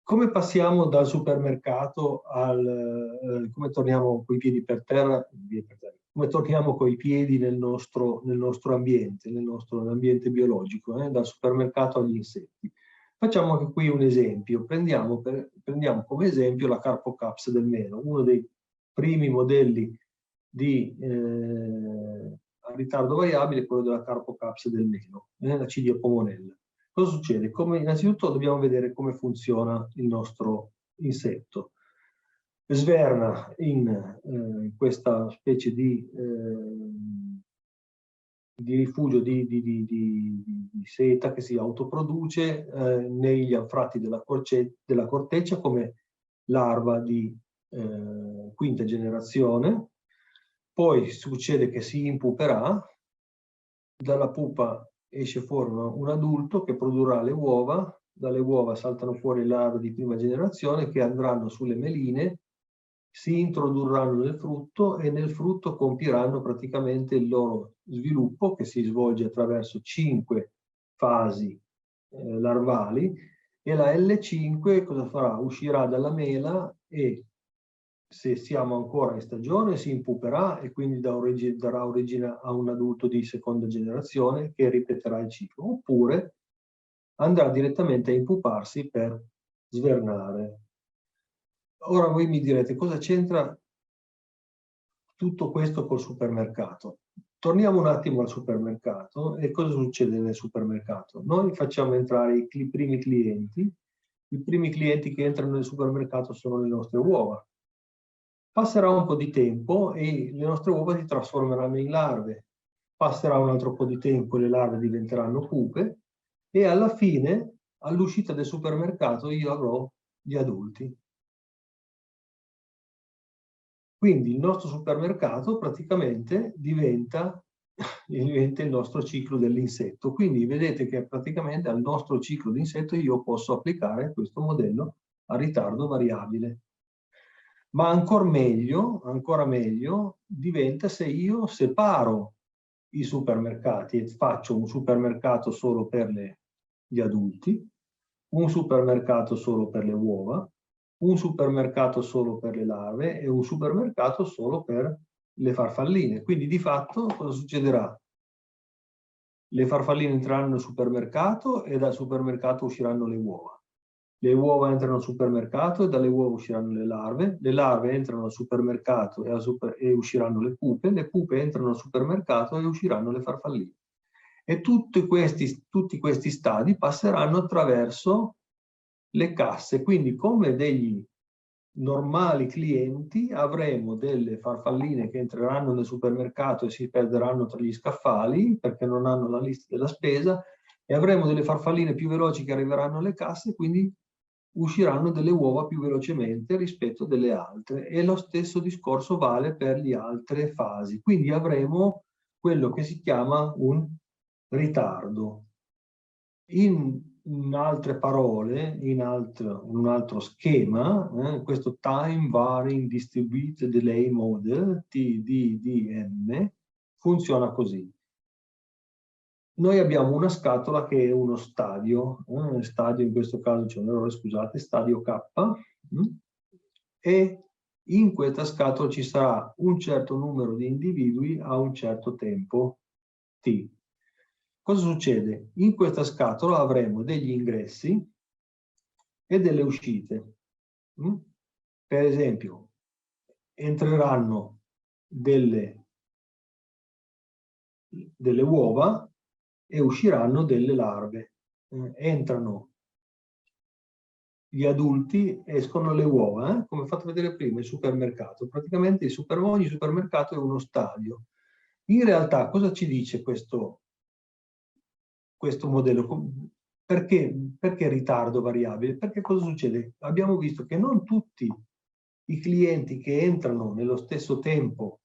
Come passiamo dal supermercato come torniamo coi piedi per terra, come torniamo coi piedi nel nostro ambiente, nell'ambiente biologico, dal supermercato agli insetti? Facciamo anche qui un esempio. Prendiamo come esempio la Carpocaps del melo, uno dei primi modelli a ritardo variabile, quello della Carpocaps del melo, la Cidia pomonella. Cosa succede? Innanzitutto dobbiamo vedere come funziona il nostro insetto. Sverna in questa specie di rifugio di seta che si autoproduce negli anfratti della corteccia come larva di quinta generazione. poi succede che si impuperà, dalla pupa esce fuori un adulto che produrrà le uova, dalle uova saltano fuori larve di prima generazione che andranno sulle meline, si introdurranno nel frutto e nel frutto compiranno praticamente il loro sviluppo che si svolge attraverso 5 fasi larvali, e la L5 cosa farà? Uscirà dalla mela e, se siamo ancora in stagione, si impuperà e quindi darà origine a un adulto di seconda generazione che ripeterà il ciclo, oppure andrà direttamente a impuparsi per svernare. Ora voi mi direte, cosa c'entra tutto questo col supermercato? Torniamo un attimo al supermercato e cosa succede nel supermercato? Noi facciamo entrare i primi clienti. I primi clienti che entrano nel supermercato sono le nostre uova. Passerà un po' di tempo e le nostre uova si trasformeranno in larve. Passerà un altro po' di tempo e le larve diventeranno pupe e alla fine, all'uscita del supermercato, io avrò gli adulti. Quindi il nostro supermercato praticamente diventa il nostro ciclo dell'insetto. Quindi vedete che praticamente al nostro ciclo di insetto io posso applicare questo modello a ritardo variabile. Ma ancora meglio diventa se io separo i supermercati e faccio un supermercato solo per gli adulti, un supermercato solo per le uova, un supermercato solo per le larve e un supermercato solo per le farfalline. Quindi di fatto cosa succederà? Le farfalline entreranno nel supermercato e dal supermercato usciranno le uova. Le uova entrano al supermercato e dalle uova usciranno le larve entrano al supermercato e usciranno le pupe entrano al supermercato e usciranno le farfalline. E tutti questi stadi passeranno attraverso le casse, quindi come degli normali clienti avremo delle farfalline che entreranno nel supermercato e si perderanno tra gli scaffali perché non hanno la lista della spesa, e avremo delle farfalline più veloci che arriveranno alle casse, quindi usciranno delle uova più velocemente rispetto delle altre, e lo stesso discorso vale per le altre fasi. Quindi avremo quello che si chiama un ritardo. In altre parole, in un altro schema, questo Time Varying Distributed Delay Model, TDDM, funziona così. Noi abbiamo una scatola che è uno stadio, stadio in questo caso c'è un errore, scusate, stadio K, e in questa scatola ci sarà un certo numero di individui a un certo tempo T. Cosa succede? In questa scatola avremo degli ingressi e delle uscite. Per esempio, entreranno delle uova e usciranno delle larve. Entrano gli adulti, escono le uova, come ho fatto vedere prima, il supermercato. Praticamente ogni supermercato è uno stadio. In realtà cosa ci dice questo modello? Perché ritardo variabile? Perché cosa succede? Abbiamo visto che non tutti i clienti che entrano nello stesso tempo,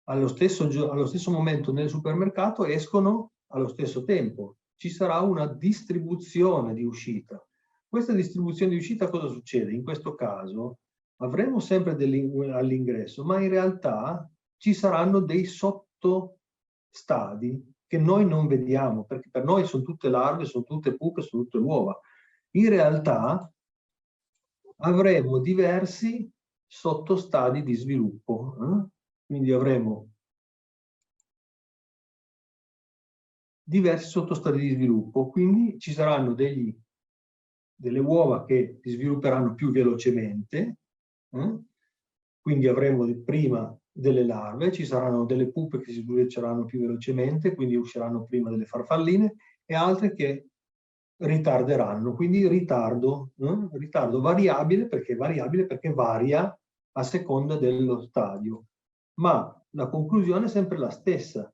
allo stesso momento nel supermercato, escono allo stesso tempo. Ci sarà una distribuzione di uscita. Questa distribuzione di uscita cosa succede? In questo caso avremo sempre all'ingresso, ma in realtà ci saranno dei sottostadi che noi non vediamo, perché per noi sono tutte larve, sono tutte pupe, sono tutte uova. In realtà avremo diversi sottostadi di sviluppo. Quindi avremo diversi sottostadi di sviluppo, quindi ci saranno delle uova che si svilupperanno più velocemente, quindi avremo prima delle larve, ci saranno delle pupe che si svilupperanno più velocemente, quindi usciranno prima delle farfalline, e altre che ritarderanno, quindi ritardo variabile perché varia a seconda dello stadio, ma la conclusione è sempre la stessa.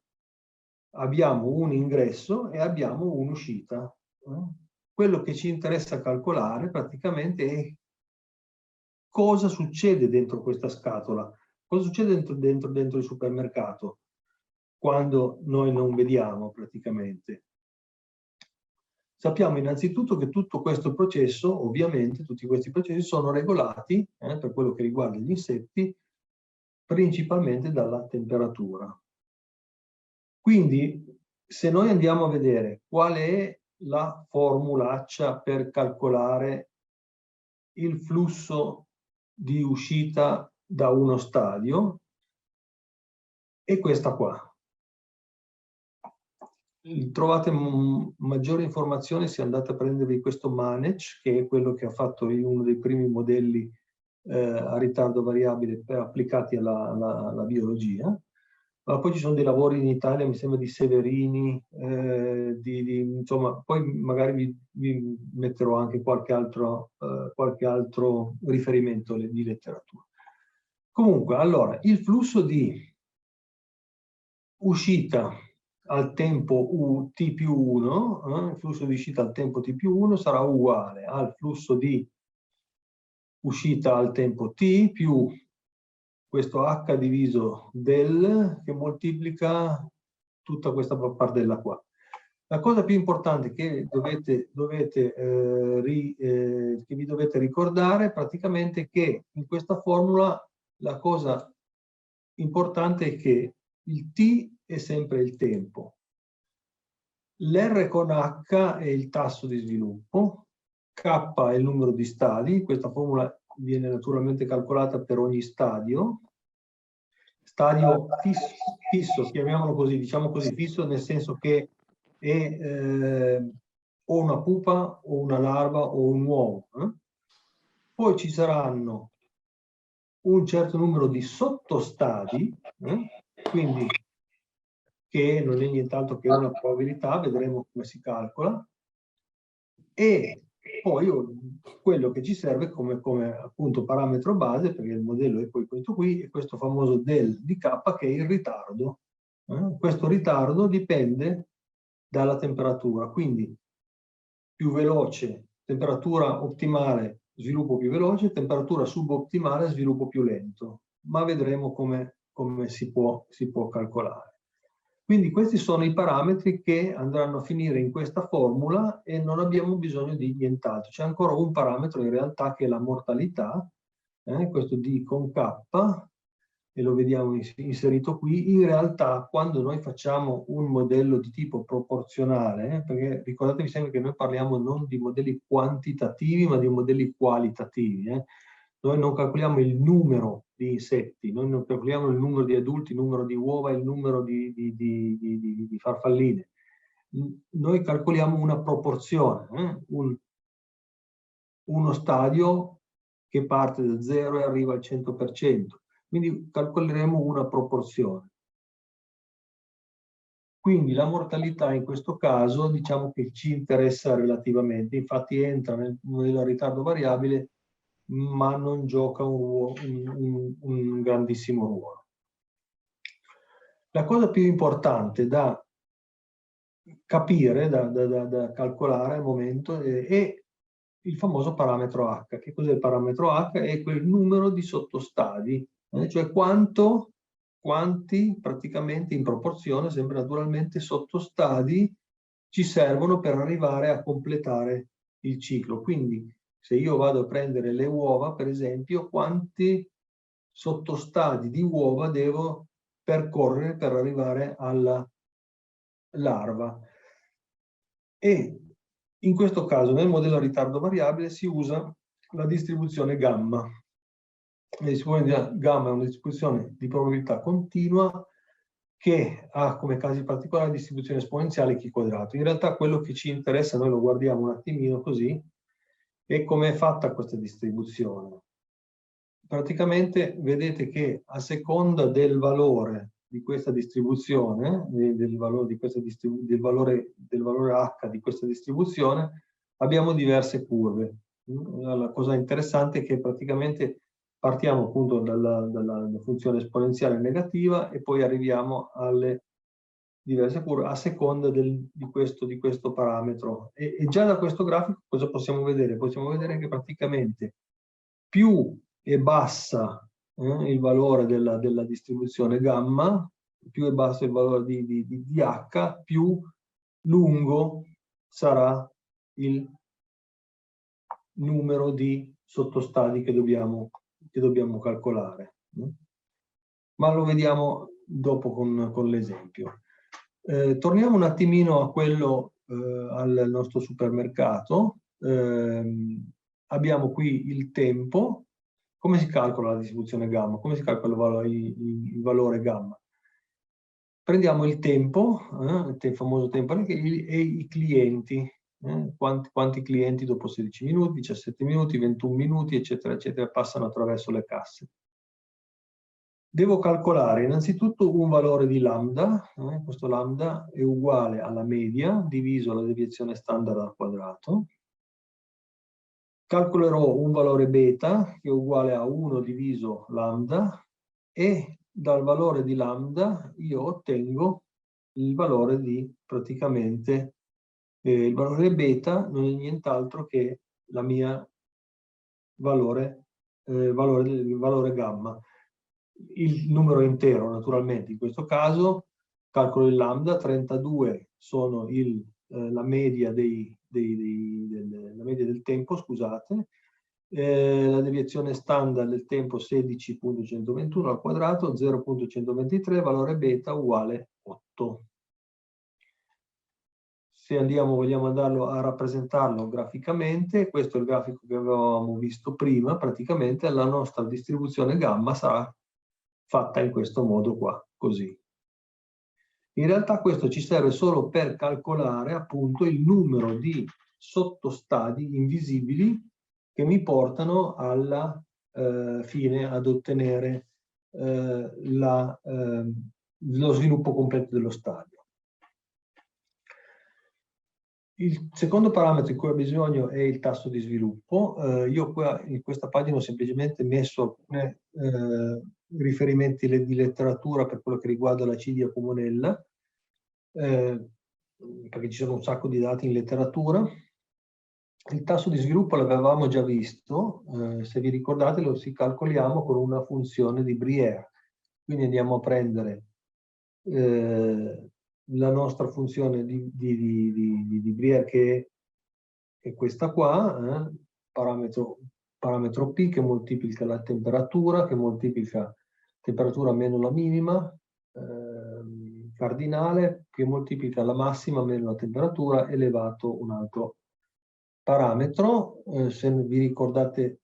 Abbiamo un ingresso e abbiamo un'uscita. Quello che ci interessa calcolare praticamente è cosa succede dentro questa scatola. Cosa succede dentro il supermercato quando noi non vediamo praticamente? Sappiamo innanzitutto che tutto questo processo, ovviamente, tutti questi processi sono regolati, per quello che riguarda gli insetti, principalmente dalla temperatura. Quindi, se noi andiamo a vedere qual è la formulaccia per calcolare il flusso di uscita da uno stadio, è questa qua. Trovate maggiori informazioni se andate a prendervi questo Manage, che è quello che ha fatto uno dei primi modelli a ritardo variabile applicati alla biologia. Ma poi ci sono dei lavori in Italia, mi sembra di Severini, insomma, poi magari vi metterò anche qualche altro riferimento di letteratura. Comunque, allora, il flusso di uscita al tempo t più 1, il flusso di uscita al tempo t più 1 sarà uguale al flusso di uscita al tempo t più questo h diviso del, che moltiplica tutta questa pardella qua. La cosa più importante che che vi dovete ricordare praticamente è che in questa formula la cosa importante è che il t è sempre il tempo, l'R con H è il tasso di sviluppo, K è il numero di stadi, questa formula viene naturalmente calcolata per ogni stadio fisso, chiamiamolo così, diciamo così, fisso nel senso che è o una pupa o una larva o un uovo. Poi ci saranno un certo numero di sottostadi, quindi che non è nient'altro che una probabilità, vedremo come si calcola, e poi quello che ci serve come appunto parametro base, perché il modello è poi questo qui, è questo famoso del di K che è il ritardo. Questo ritardo dipende dalla temperatura, quindi più veloce, temperatura ottimale, sviluppo più veloce, temperatura subottimale, sviluppo più lento, ma vedremo come si può calcolare. Quindi questi sono i parametri che andranno a finire in questa formula e non abbiamo bisogno di nient'altro. C'è ancora un parametro in realtà che è la mortalità, questo D con K, e lo vediamo inserito qui. In realtà quando noi facciamo un modello di tipo proporzionale, perché ricordatevi sempre che noi parliamo non di modelli quantitativi ma di modelli qualitativi, noi non calcoliamo il numero di insetti, noi non calcoliamo il numero di adulti, il numero di uova, il numero di farfalline. Noi calcoliamo una proporzione, uno stadio che parte da 0 e arriva al 100%. Quindi calcoleremo una proporzione. Quindi la mortalità in questo caso diciamo che ci interessa relativamente, infatti entra nel modello a ritardo variabile ma non gioca un grandissimo ruolo. La cosa più importante da capire, da calcolare al momento è il famoso parametro H. Che cos'è il parametro H? È quel numero di sottostadi, cioè quanti praticamente in proporzione, sempre naturalmente, sottostadi ci servono per arrivare a completare il ciclo. Quindi se io vado a prendere le uova, per esempio, quanti sottostadi di uova devo percorrere per arrivare alla larva? E in questo caso, nel modello a ritardo variabile, si usa la distribuzione gamma. La distribuzione gamma è una distribuzione di probabilità continua che ha come casi particolari la distribuzione esponenziale chi quadrato. In realtà quello che ci interessa, noi lo guardiamo un attimino così, e come è fatta questa distribuzione. Praticamente vedete che a seconda del valore di questa distribuzione, del valore H di questa distribuzione, abbiamo diverse curve. La cosa interessante è che praticamente partiamo appunto dalla funzione esponenziale negativa e poi arriviamo alle diverse curve a seconda di questo parametro. E già da questo grafico cosa possiamo vedere? Possiamo vedere che praticamente più è bassa il valore della distribuzione gamma, più è basso il valore di H, più lungo sarà il numero di sottostadi che dobbiamo calcolare. Ma lo vediamo dopo con l'esempio. Torniamo un attimino a quello, al nostro supermercato. Abbiamo qui il tempo. Come si calcola la distribuzione gamma? Come si calcola il valore gamma? Prendiamo il tempo, il famoso tempo, e i clienti. Quanti clienti dopo 16 minuti, 17 minuti, 21 minuti, eccetera, eccetera, passano attraverso le casse. Devo calcolare innanzitutto un valore di lambda. Questo lambda è uguale alla media diviso la deviazione standard al quadrato. Calcolerò un valore beta che è uguale a 1 diviso lambda, e dal valore di lambda io ottengo il valore di praticamente il valore beta non è nient'altro che la mia valore gamma. Il numero intero, naturalmente, in questo caso calcolo il lambda, 32 sono la media del tempo, scusate, la deviazione standard del tempo 16.121 al quadrato, 0.123, valore beta uguale 8. Se vogliamo andarlo a rappresentarlo graficamente, questo è il grafico che avevamo visto prima, praticamente la nostra distribuzione gamma sarà fatta in questo modo qua, così. In realtà questo ci serve solo per calcolare appunto il numero di sottostadi invisibili che mi portano alla fine ad ottenere lo sviluppo completo dello stadio. Il secondo parametro di cui ho bisogno è il tasso di sviluppo. Io qua in questa pagina ho semplicemente messo alcuni riferimenti di letteratura per quello che riguarda la Cidia comunella, perché ci sono un sacco di dati in letteratura. Il tasso di sviluppo l'avevamo già visto, se vi ricordate lo si calcoliamo con una funzione di Brière. Quindi andiamo a prendere la nostra funzione di Brière, che è questa qua, parametro P che moltiplica la temperatura, che moltiplica temperatura meno la minima, cardinale, che moltiplica la massima meno la temperatura, elevato un altro parametro. Se vi ricordate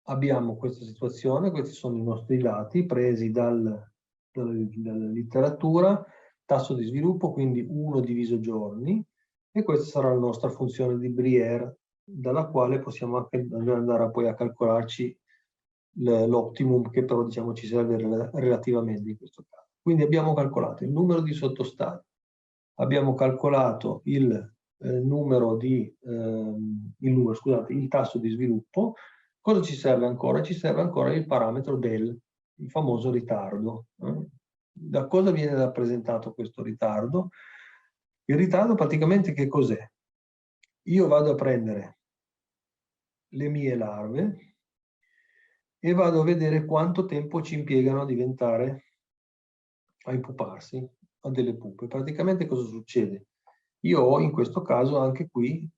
abbiamo questa situazione, questi sono i nostri dati presi dalla letteratura, tasso di sviluppo, quindi 1 diviso giorni, e questa sarà la nostra funzione di Brière, dalla quale possiamo anche andare poi a calcolarci l'optimum, che però diciamo ci serve relativamente in questo caso. Quindi abbiamo calcolato il numero di sottostati, abbiamo calcolato il tasso di sviluppo. Cosa ci serve ancora? Ci serve ancora il parametro del, il famoso ritardo. Da cosa viene rappresentato questo ritardo? Il ritardo praticamente che cos'è? Io vado a prendere le mie larve e vado a vedere quanto tempo ci impiegano a impuparsi, a delle pupe. Praticamente cosa succede? Io ho in questo caso anche qui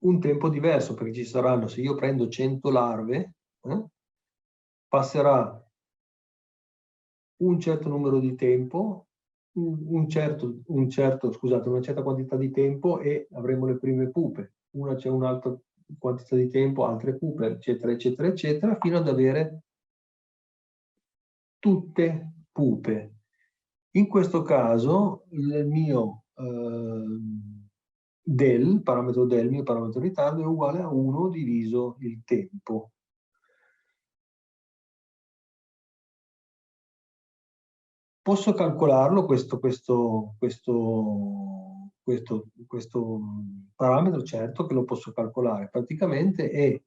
un tempo diverso, perché ci saranno, se io prendo 100 larve, passerà un certo numero di tempo, una certa quantità di tempo, e avremo le prime pupe. C'è un'altra quantità di tempo, altre pupe, eccetera, eccetera, eccetera, fino ad avere tutte pupe. In questo caso il mio parametro del, mio parametro ritardo, è uguale a 1 diviso il tempo. Posso calcolarlo questo parametro? Certo che lo posso calcolare. Praticamente è,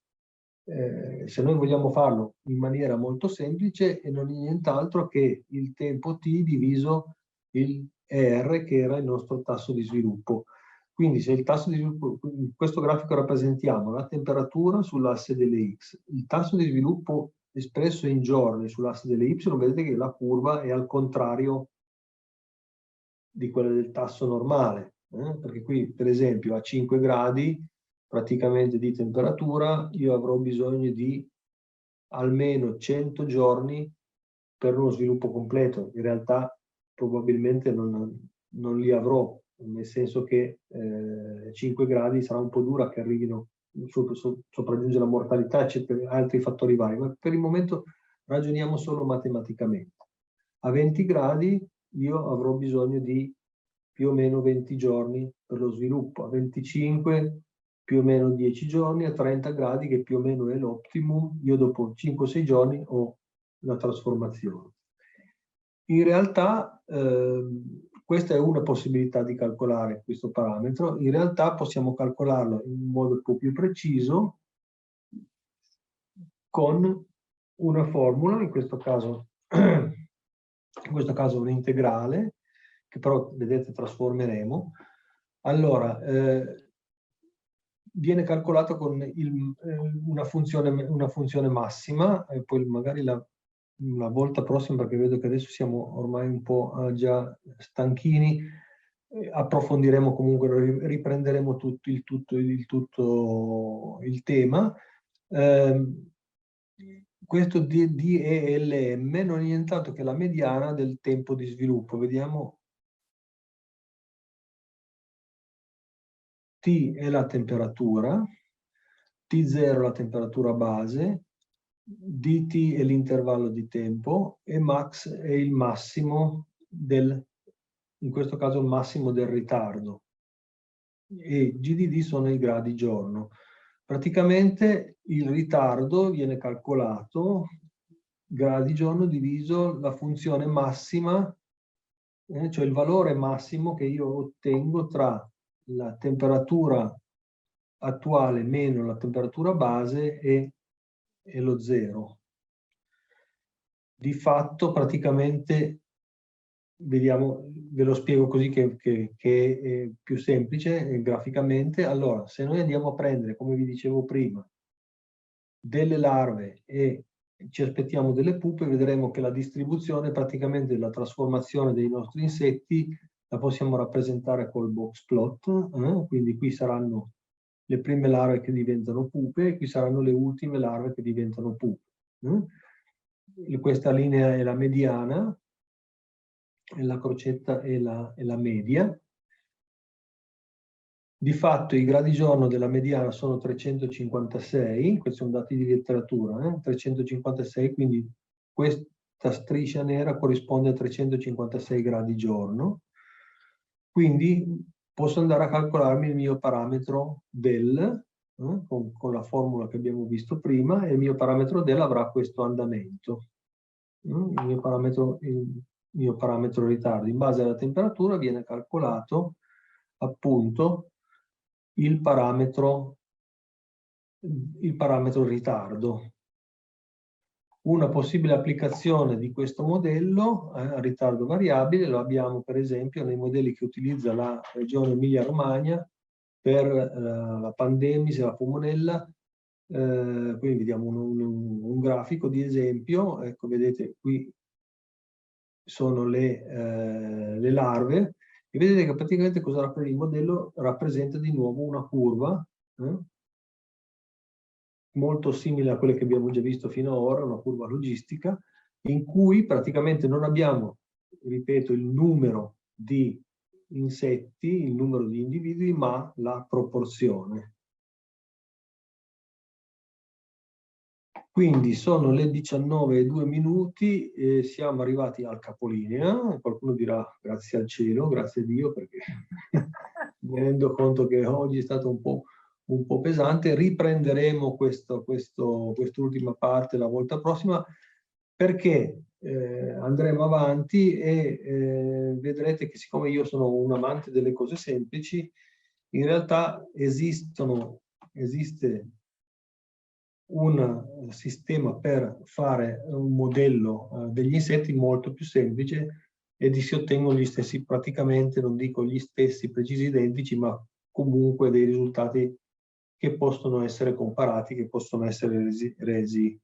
se noi vogliamo farlo in maniera molto semplice, e non è nient'altro che il tempo t diviso il R, che era il nostro tasso di sviluppo. Quindi se il tasso di sviluppo, in questo grafico rappresentiamo la temperatura sull'asse delle X, il tasso di sviluppo espresso in giorni sull'asse delle Y, vedete che la curva è al contrario di quella del tasso normale, perché qui per esempio a 5 gradi praticamente di temperatura io avrò bisogno di almeno 100 giorni per uno sviluppo completo. In realtà probabilmente non li avrò, nel senso che 5 gradi sarà un po' dura che arrivino, sopraggiunge la mortalità, eccetera, altri fattori vari, ma per il momento ragioniamo solo matematicamente. A 20 gradi io avrò bisogno di più o meno 20 giorni per lo sviluppo, a 25 più o meno 10 giorni, a 30 gradi che più o meno è l'optimum, io dopo 5-6 giorni ho la trasformazione. In realtà questa è una possibilità di calcolare questo parametro, in realtà possiamo calcolarlo in modo un po' più preciso con una formula, in questo caso un integrale, che però vedete trasformeremo. Allora, viene calcolato con una funzione massima, e poi magari la volta prossima, perché vedo che adesso siamo ormai un po' già stanchini, approfondiremo comunque, riprenderemo il tema. Questo DELM non è nient'altro che la mediana del tempo di sviluppo. Vediamo. T è la temperatura, T0 è la temperatura base, dt è l'intervallo di tempo e max è il massimo in questo caso il massimo del ritardo. E GDD sono i gradi giorno. Praticamente il ritardo viene calcolato gradi giorno diviso la funzione massima, cioè il valore massimo che io ottengo tra la temperatura attuale meno la temperatura base e lo zero. Di fatto praticamente, vediamo, ve lo spiego così che è più semplice graficamente. Allora, se noi andiamo a prendere, come vi dicevo prima, delle larve e ci aspettiamo delle pupe, vedremo che la distribuzione praticamente della trasformazione dei nostri insetti la possiamo rappresentare col box plot, quindi qui saranno le prime larve che diventano pupe e qui saranno le ultime larve che diventano pupe. Questa linea è la mediana, e la crocetta è la media. Di fatto i gradi giorno della mediana sono 356, questi sono dati di letteratura, 356, quindi questa striscia nera corrisponde a 356 gradi giorno. Quindi posso andare a calcolarmi il mio parametro del, con la formula che abbiamo visto prima, e il mio parametro del avrà questo andamento. Il mio parametro ritardo. In base alla temperatura viene calcolato appunto il parametro ritardo. Una possibile applicazione di questo modello a ritardo variabile lo abbiamo per esempio nei modelli che utilizza la regione Emilia-Romagna per la pandemis e la Pomonella. Quindi vediamo un grafico di esempio. Ecco, vedete qui sono le larve e vedete che praticamente il modello rappresenta di nuovo una curva molto simile a quelle che abbiamo già visto fino ad ora, una curva logistica, in cui praticamente non abbiamo, ripeto, il numero di insetti, il numero di individui, ma la proporzione. Quindi sono le 19:02, siamo arrivati al capolinea. Qualcuno dirà grazie al cielo, grazie a Dio, perché mi rendo conto che oggi è stato un po' pesante. Riprenderemo quest'ultima parte la volta prossima, perché andremo avanti e vedrete che, siccome io sono un amante delle cose semplici, in realtà esiste un sistema per fare un modello degli insetti molto più semplice, e si ottengono gli stessi, praticamente non dico gli stessi precisi identici, ma comunque dei risultati che possono essere comparati, che possono essere resi